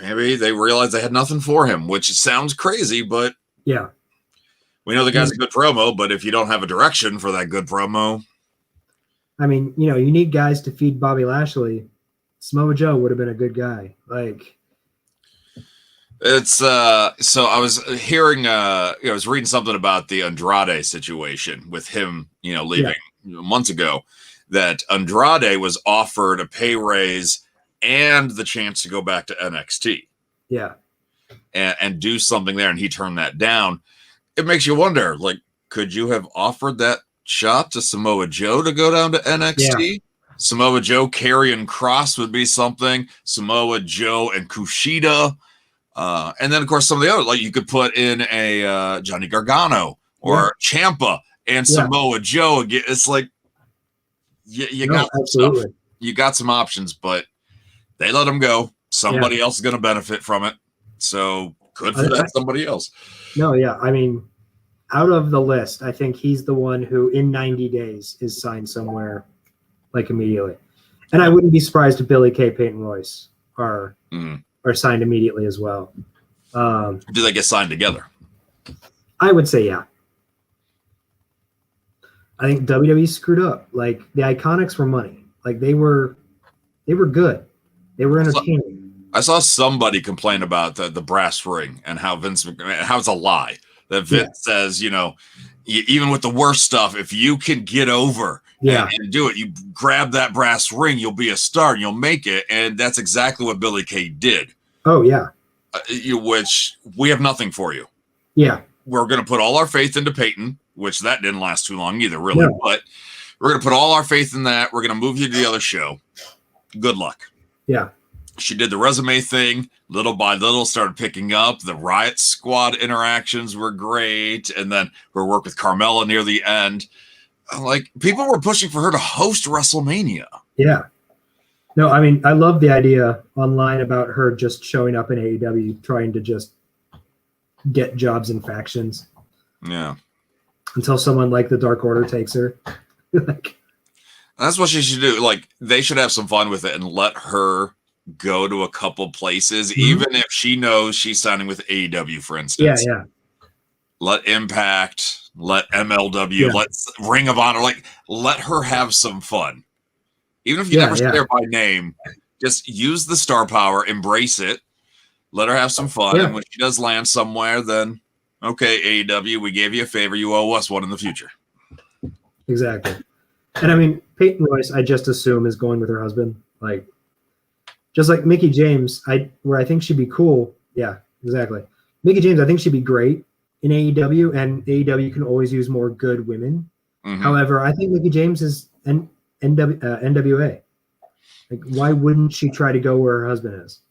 maybe they realized they had nothing for him, which sounds crazy, but we know the guy's a good promo, but if you don't have a direction for that good promo. I mean, you need guys to feed Bobby Lashley. Samoa Joe would have been a good guy. It's so I was hearing I was reading something about the Andrade situation with him, leaving months ago, that Andrade was offered a pay raise and the chance to go back to NXT. Yeah. And do something there, and he turned that down. It makes you wonder, could you have offered that shot to Samoa Joe to go down to NXT? Yeah. Samoa Joe, Karrion Kross would be something. Samoa Joe and Kushida. And then, of course, some of the other, you could put in a Johnny Gargano or Ciampa and Samoa Joe. It's you got some stuff. You got some options, but they let him go. Somebody else is going to benefit from it. So good for that somebody else. No, yeah. I mean, out of the list, I think he's the one who in 90 days is signed somewhere immediately. And I wouldn't be surprised if Billy Kay, Peyton Royce are signed immediately as well. Do they get signed together? I would say, yeah. I think WWE screwed up. The Iconics were money. They were good. They were entertaining. I saw somebody complain about the brass ring and how how it's a lie. That Vince says, even with the worst stuff, if you can get over and do it, you grab that brass ring, you'll be a star and you'll make it. And that's exactly what Billy Kay did. Oh, yeah. Which we have nothing for you. Yeah. We're going to put all our faith into Peyton, which that didn't last too long either, really. No. But we're going to put all our faith in that. We're going to move you to the other show. Good luck. Yeah. She did the resume thing, little by little, started picking up. The Riot Squad interactions were great. And then her work with Carmella near the end. People were pushing for her to host WrestleMania. Yeah. No, I mean, I love the idea online about her just showing up in AEW, trying to just get jobs in factions. Yeah. Until someone like the Dark Order takes her. That's what she should do. They should have some fun with it and let her go to a couple places, even if she knows she's signing with AEW, for instance. Yeah. Let Impact, let MLW, let Ring of Honor, let her have some fun. Even if you never see her by name, just use the star power, embrace it, let her have some fun. And when she does land somewhere, then okay, AEW, we gave you a favor, you owe us one in the future. Exactly. And I mean, Peyton Royce, I just assume is going with her husband. Just like Mickie James, where I think she'd be cool. Yeah, exactly. Mickie James, I think she'd be great in AEW, and AEW can always use more good women. Mm-hmm. However, I think Mickie James is NWA. Why wouldn't she try to go where her husband is?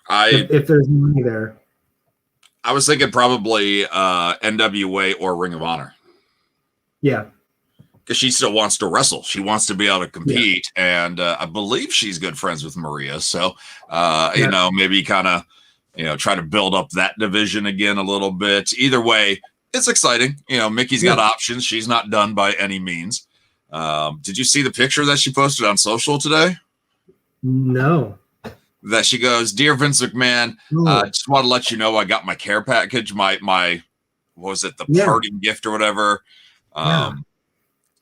If there's money there. I was thinking probably NWA or Ring of Honor. Yeah. Because she still wants to wrestle. She wants to be able to compete. Yeah. And I believe she's good friends with Maria. So, you know, maybe kind of, you know, try to build up that division again a little bit. Either way, it's exciting. You know, Mickey's got options. She's not done by any means. Did you see the picture that she posted on social today? No. That she goes, "Dear Vince McMahon, just want to let you know I got my care package, my what was it, the parting gift or whatever."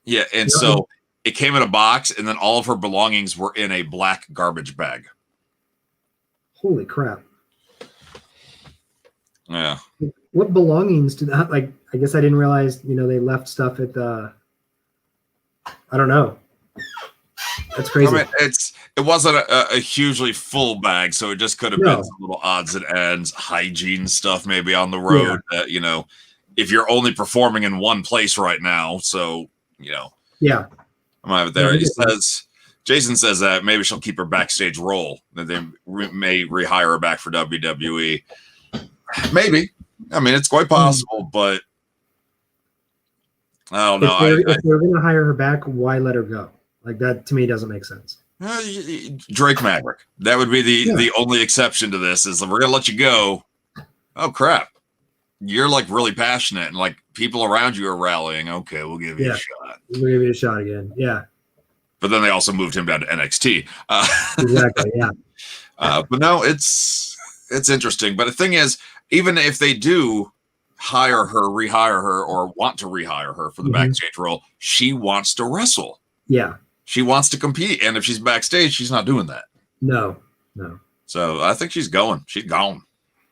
Yeah, and so it came in a box, and then all of her belongings were in a black garbage bag. Holy crap. Yeah. What belongings do that, like, I guess I didn't realize, you know, they left stuff at the, I don't know. That's crazy. I mean, it wasn't a hugely full bag, so it just could have been some little odds and ends, hygiene stuff maybe on the road that, you know, if you're only performing in one place right now, so, you know. Yeah. I might have it there. He says, Jason says that maybe she'll keep her backstage role, that they may rehire her back for WWE. Maybe. I mean, it's quite possible, but I don't know. If they're going to hire her back, why let her go? Like, that to me doesn't make sense. Drake Maverick. That would be the only exception to this, is we're going to let you go. Oh, crap. You're like really passionate and like people around you are rallying. Okay, we'll give you a shot. We'll give you a shot again. Yeah. But then they also moved him down to NXT. Exactly. Yeah. But no, it's interesting. But the thing is, even if they do rehire her, or want to rehire her for the backstage role, she wants to wrestle. Yeah. She wants to compete. And if she's backstage, she's not doing that. No. So I think she's going. She's gone.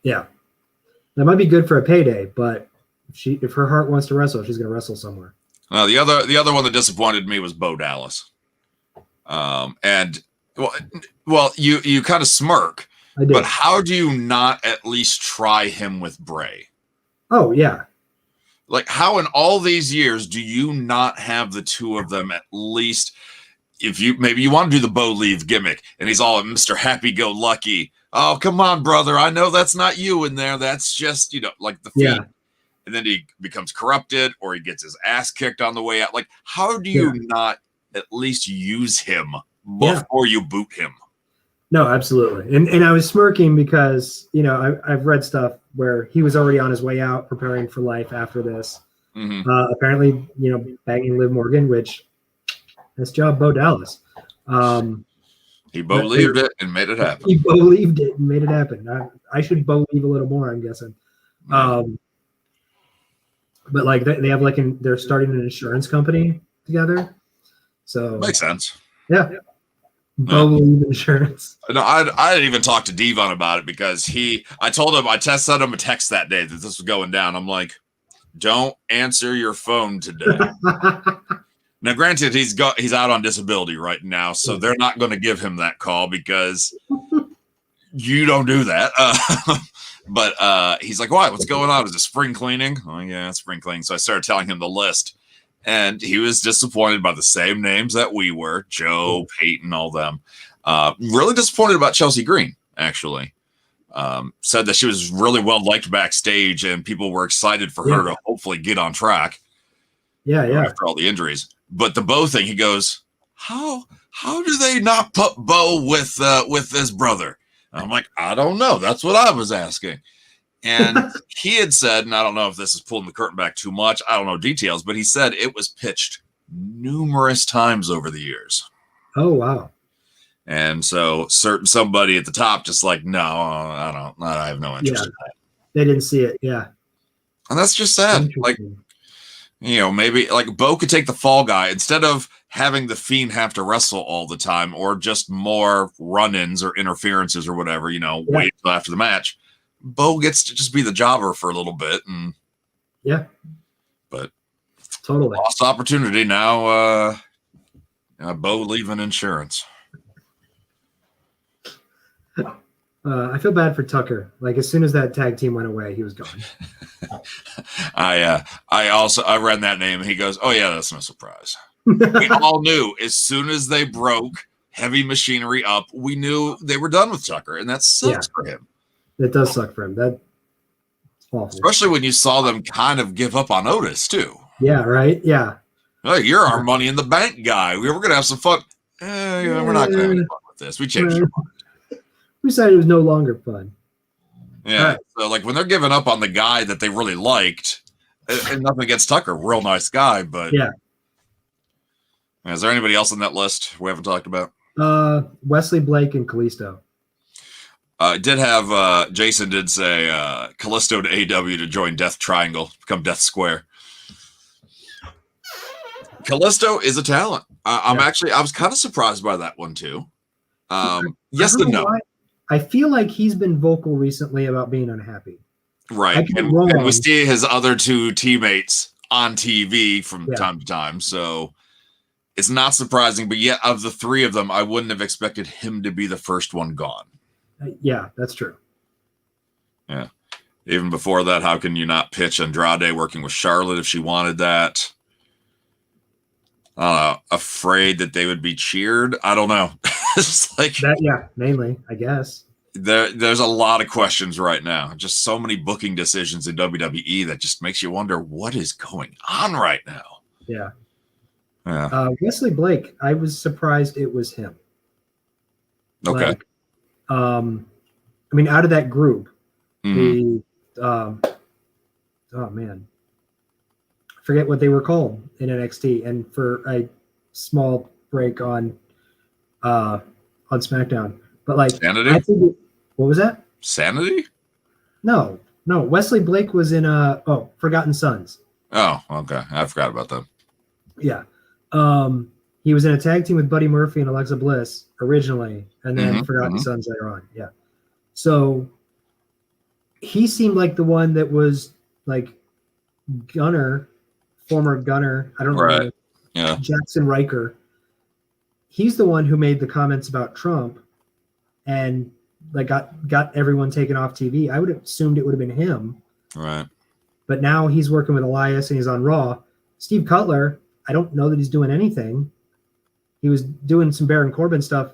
Yeah. That might be good for a payday, but if her heart wants to wrestle, she's going to wrestle somewhere. The other one that disappointed me was Bo Dallas. And well, you kind of smirk, but how do you not at least try him with Bray? Oh yeah. Like, how in all these years do you not have the two of them at least? If maybe you want to do the Bo Leave gimmick, and he's all Mr. Happy-Go-Lucky. Oh, come on, brother. I know that's not you in there. That's just, you know, like the feet. Yeah. And then he becomes corrupted, or he gets his ass kicked on the way out. Like, how do you not at least use him before you boot him? No, absolutely. And I was smirking because, you know, I've read stuff where he was already on his way out, preparing for life after this. Apparently, you know, bagging Liv Morgan, which, nice job, Bo Dallas. He believed it and made it happen. He believed it and made it happen. I should believe a little more, I'm guessing. But like they have they're starting an insurance company together. So makes sense. Yeah. Believe insurance. No, I didn't even talk to Devon about it because I told him, I sent him a text that day that this was going down. I'm like, don't answer your phone today. Now, granted, he's out on disability right now, so they're not going to give him that call because you don't do that. But he's like, "What? What's going on? Is it spring cleaning?" Oh, yeah, spring cleaning. So I started telling him the list, and he was disappointed by the same names that we were: Joe, Peyton, all them. Really disappointed about Chelsea Green, actually. Said that she was really well liked backstage, and people were excited for her to hopefully get on track. Yeah. After all the injuries. But the Bo thing, he goes, how do they not put Bo with his brother? And I'm like, I don't know. That's what I was asking. And he had said, and I don't know if this is pulling the curtain back too much, I don't know details, but he said it was pitched numerous times over the years. Oh, wow. And so somebody at the top just like, no, I have no interest in that. They didn't see it. Yeah. And that's just sad. Like, you know, maybe like Bo could take the fall guy instead of having the Fiend have to wrestle all the time, or just more run-ins or interferences or whatever, you know, wait until after the match. Bo gets to just be the jobber for a little bit. And but totally lost opportunity now. Bo leaving insurance. I feel bad for Tucker. Like, as soon as that tag team went away, he was gone. I read that name, and he goes, "Oh yeah, that's no surprise." We all knew as soon as they broke Heavy Machinery up, we knew they were done with Tucker, and that sucks for him. It does suck for him. That awful. Especially when you saw them kind of give up on Otis too. Yeah, right. Yeah. Like, you're our Money in the Bank guy. We're going to have some fun. We're not going to have any fun with this. We changed our mind. We decided it was no longer fun. Yeah. Right. So, like, when they're giving up on the guy that they really liked, and nothing against Tucker, real nice guy, but yeah. Is there anybody else on that list we haven't talked about? Wesley Blake and Kalisto. Did have Jason did say Kalisto to AEW to join Death Triangle, become Death Square. Kalisto is a talent. I was kind of surprised by that one too. Yes and no. Why. I feel like he's been vocal recently about being unhappy. Right. And we see his other two teammates on TV from time to time. So it's not surprising. But yet, of the three of them, I wouldn't have expected him to be the first one gone. Yeah, that's true. Yeah. Even before that, how can you not pitch Andrade working with Charlotte if she wanted that? Afraid that they would be cheered. I don't know. It's like that, yeah, mainly, I guess. There's a lot of questions right now. Just so many booking decisions in WWE that just makes you wonder what is going on right now. Yeah. Yeah. Wesley Blake, I was surprised it was him. Okay. Like, I mean, out of that group, the oh man, I forget what they were called in NXT, and for a small break on SmackDown. But like, Sanity? What was that? Sanity? No. Wesley Blake was in Forgotten Sons. Oh, okay. I forgot about that. Yeah. He was in a tag team with Buddy Murphy and Alexa Bliss originally, and then Forgotten Sons later on. Yeah. So he seemed like the one that was like former Gunner. I don't know. Right. Yeah. Jackson Riker. He's the one who made the comments about Trump and like got everyone taken off TV. I would have assumed it would have been him. Right. But now he's working with Elias and he's on Raw. Steve Cutler, I don't know that he's doing anything. He was doing some Baron Corbin stuff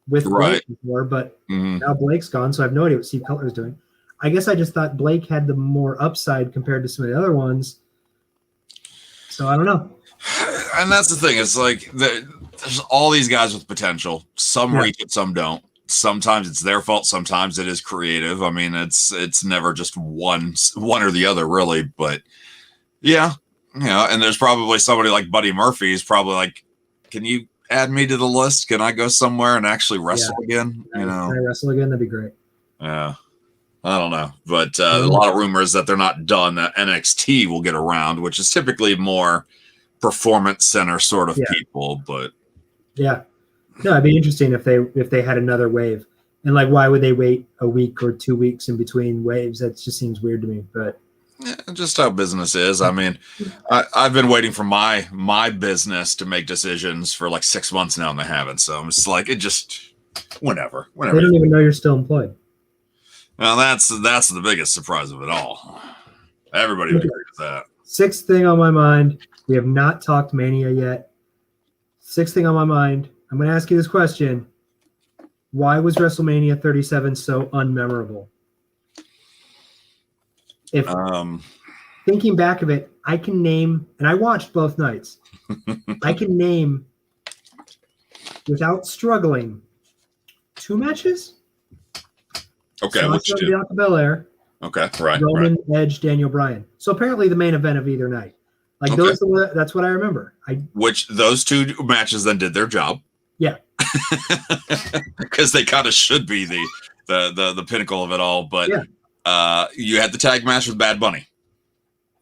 with Blake before, but now Blake's gone, so I have no idea what Steve Cutler is doing. I guess I just thought Blake had the more upside compared to some of the other ones. So I don't know. And that's the thing. It's like there's all these guys with potential. Some reach it, some don't. Sometimes it's their fault. Sometimes it is creative. I mean, it's never just one or the other, really. But yeah, and there's probably somebody like Buddy Murphy is probably like, can you add me to the list? Can I go somewhere and actually wrestle again? Can I wrestle again? That'd be great. Yeah. I don't know. But a lot of rumors that they're not done, that NXT will get around, which is typically more performance center sort of people. But yeah. No, it'd be interesting if they had another wave. And like, why would they wait a week or 2 weeks in between waves? That just seems weird to me. But yeah, just how business is. I mean, I've been waiting for my business to make decisions for like 6 months now, and they haven't. So I'm just like, whenever. They don't even know you're still employed. Well, that's the biggest surprise of it all. Everybody agrees with that. Sixth thing on my mind. We have not talked Mania yet. Sixth thing on my mind. I'm going to ask you this question. Why was WrestleMania 37 so unmemorable? If thinking back of it, I can name, and I watched both nights, I can name, without struggling, 2 matches. Okay, which two? Bianca Belair. Okay, right. Roman, Edge, Daniel Bryan. So apparently the main event of either night. Like that's what I remember. Which those 2 matches then did their job. Yeah. Because they kind of should be the pinnacle of it all. But you had the tag match with Bad Bunny.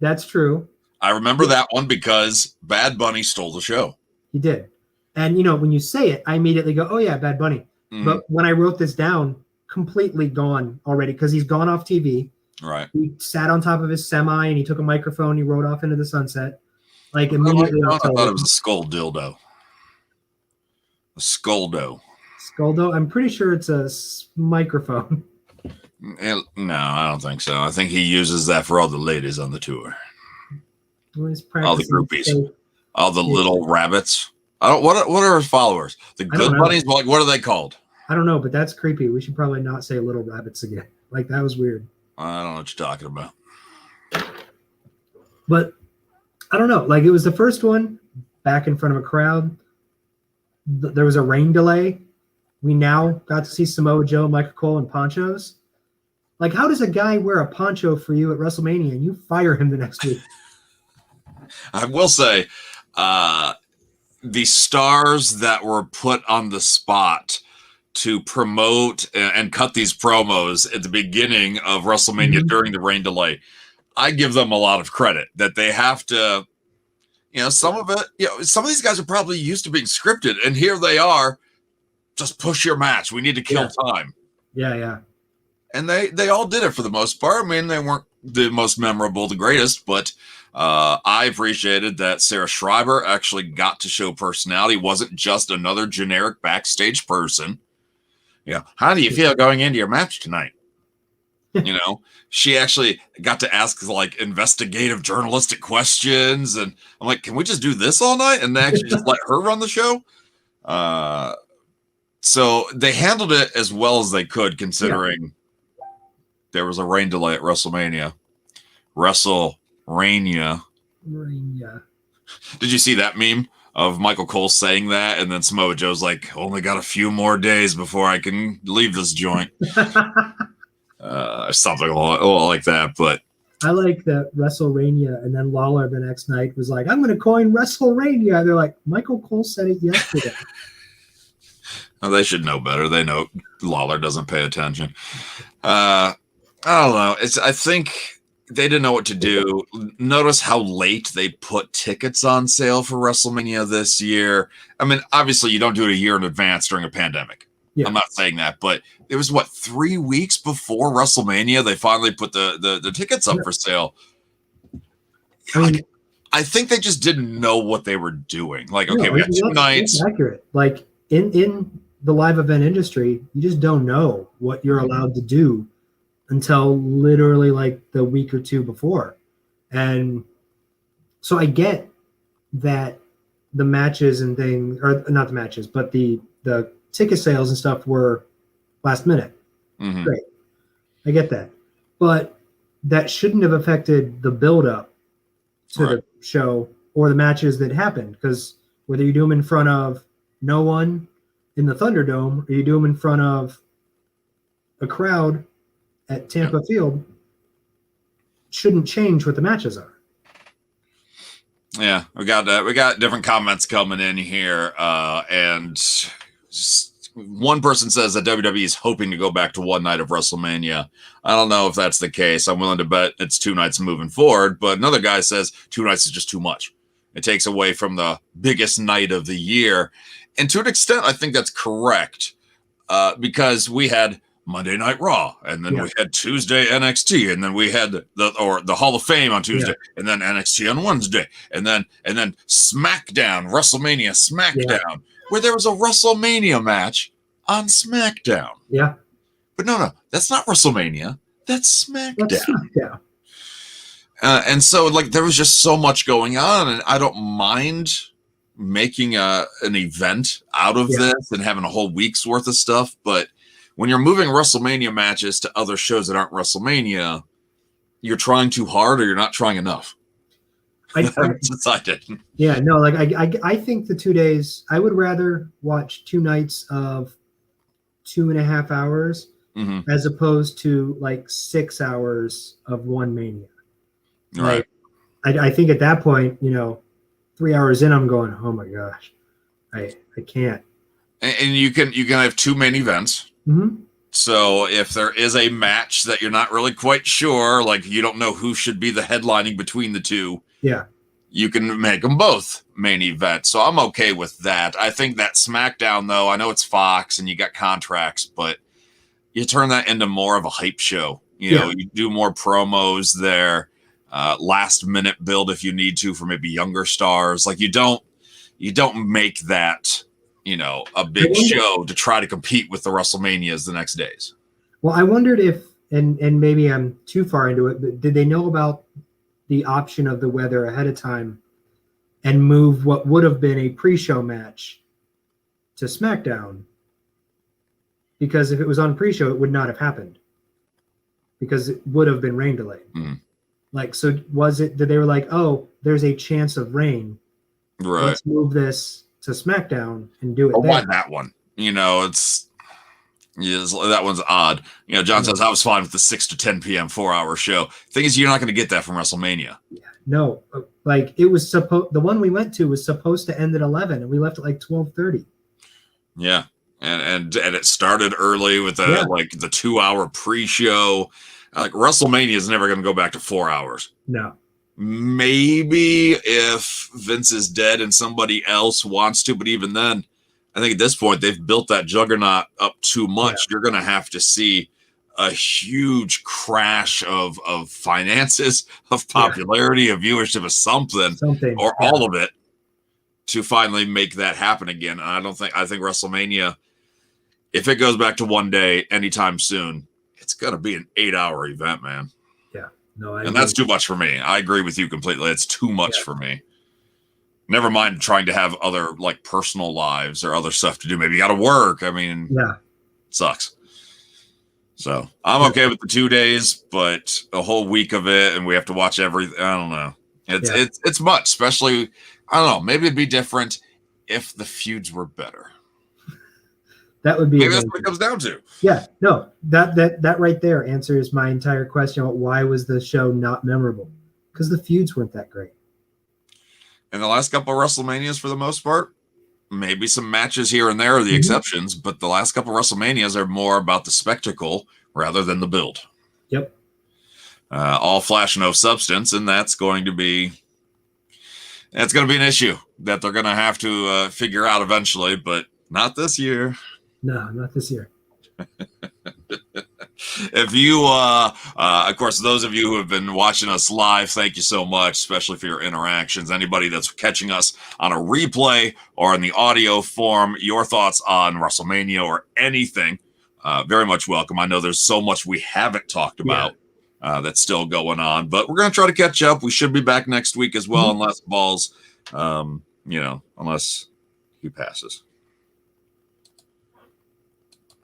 That's true. I remember that one because Bad Bunny stole the show. He did. And when you say it, I immediately go, oh yeah, Bad Bunny. But when I wrote this down, completely gone already because he's gone off TV. Right. He sat on top of his semi and he took a microphone. He rode off into the sunset. Like immediately. I thought it was a skull dildo. A skuldo. Skuldo? I'm pretty sure it's a microphone. No, I don't think so. I think he uses that for all the ladies on the tour. All the groupies. All the little rabbits. What are his followers? The good bunnies? Like, what are they called? I don't know, but that's creepy. We should probably not say little rabbits again. Like, that was weird. I don't know what you're talking about. But I don't know. Like, it was the first one back in front of a crowd. There was a rain delay. We now got to see Samoa Joe, Michael Cole, and ponchos. Like, how does a guy wear a poncho for you at WrestleMania and you fire him the next week? I will say, the stars that were put on the spot to promote and cut these promos at the beginning of WrestleMania during the rain delay, I give them a lot of credit that they have to, some of it, some of these guys are probably used to being scripted, and here they are, just push your match. We need to kill time. Yeah. And they all did it for the most part. I mean, they weren't the most memorable, the greatest, but I appreciated that Sarah Schreiber actually got to show personality. Wasn't just another generic backstage person. Yeah. How do you feel going into your match tonight? She actually got to ask like investigative journalistic questions. And I'm like, can we just do this all night? And actually just let her run the show? So they handled it as well as they could, considering there was a rain delay at WrestleMania. WrestleMania. Did you see that meme of Michael Cole saying that? And then Samoa Joe's like, only got a few more days before I can leave this joint. Something like that. But I like that WrestleMania, and then Lawler the next night was like, I'm going to coin WrestleMania. They're like, Michael Cole said it yesterday. Well, they should know better. They know Lawler doesn't pay attention. I don't know. I think they didn't know what to do. Notice how late they put tickets on sale for WrestleMania this year. I mean, obviously, you don't do it a year in advance during a pandemic. Yeah. I'm not saying that, but it was 3 weeks before WrestleMania they finally put the tickets up for sale. I think they just didn't know what they were doing. Like, okay, we got 2 nights. That's accurate. Like in the live event industry, you just don't know what you're allowed to do until literally like the week or two before. And so I get that the matches and things, or not the matches, but the ticket sales and stuff were last minute. Mm-hmm. Great. I get that. But that shouldn't have affected the build-up to the show or the matches that happened, because whether you do them in front of no one in the Thunderdome or you do them in front of a crowd at Tampa Field, shouldn't change what the matches are. Yeah, we got different comments coming in here, and one person says that WWE is hoping to go back to one night of WrestleMania. I don't know if that's the case. I'm willing to bet it's 2 nights moving forward, but another guy says 2 nights is just too much. It takes away from the biggest night of the year. And to an extent, I think that's correct, because we had Monday Night Raw, and then we had Tuesday NXT, and then we had the Hall of Fame on Tuesday, and then NXT on Wednesday, and then SmackDown, WrestleMania SmackDown, where there was a WrestleMania match on SmackDown. Yeah. But no, that's not WrestleMania. That's SmackDown. And so, like, there was just so much going on, and I don't mind making an event out of this and having a whole week's worth of stuff, but when you're moving WrestleMania matches to other shows that aren't WrestleMania, you're trying too hard or you're not trying enough. I decided. Yeah, no, like I think the 2 days, I would rather watch 2 nights of 2.5 hours as opposed to like 6 hours of one Mania. Right. Like, I think at that point, 3 hours in, I'm going, oh my gosh, I can't. And you can have 2 main events. Mm-hmm. So if there is a match that you're not really quite sure, like you don't know who should be the headlining between the two, you can make them both main events. So I'm okay with that. I think that SmackDown, though, I know it's Fox and you got contracts, but you turn that into more of a hype show. You do more promos there, last minute build if you need to for maybe younger stars. Like you don't make that a big show to try to compete with the WrestleManias the next days. Well, I wondered if, and maybe I'm too far into it, but did they know about the option of the weather ahead of time and move what would have been a pre-show match to SmackDown? Because if it was on pre-show, it would not have happened because it would have been rain delayed. Mm-hmm. Like, so was it that they were like, oh, there's a chance of rain. Right. Let's move this to SmackDown and do it Or why there. that one? That one's odd. John says I was fine with the 6 to 10 p.m. 4-hour show. Thing is, you're not going to get that from WrestleMania. No, like it was supposed. The one we went to was supposed to end at 11, and we left at like 12:30. Yeah, and it started early with the 2-hour pre-show. Like WrestleMania is never going to go back to 4 hours. No. Maybe if Vince is dead and somebody else wants to, but even then, I think at this point they've built that juggernaut up too much. Yeah. You're going to have to see a huge crash of finances, of popularity, of viewership, of something or all of it to finally make that happen again. And I think WrestleMania, if it goes back to one day anytime soon, it's going to be an 8-hour event, man. Yeah. No, and that's too much for me. I agree with you completely. It's too much for me. Never mind trying to have other like personal lives or other stuff to do. Maybe you got to work. I mean, it sucks. So I'm okay with the 2 days, but a whole week of it, and we have to watch everything. I don't know. It's much, especially, I don't know. Maybe it'd be different if the feuds were better. That would be maybe that's what it comes down to. Yeah, no, that right there answers my entire question about why was the show not memorable? Because the feuds weren't that great. In the last couple of WrestleManias, for the most part, maybe some matches here and there are the exceptions, but the last couple of WrestleManias are more about the spectacle rather than the build. Yep. All flash, no substance, and that's going to be an issue that they're going to have to figure out eventually, but not this year. No, not this year. If you, of course, those of you who have been watching us live, thank you so much, especially for your interactions. Anybody that's catching us on a replay or in the audio form, your thoughts on WrestleMania or anything, very much welcome. I know there's so much we haven't talked about that's still going on, but we're going to try to catch up. We should be back next week as well, unless Balls, unless he passes.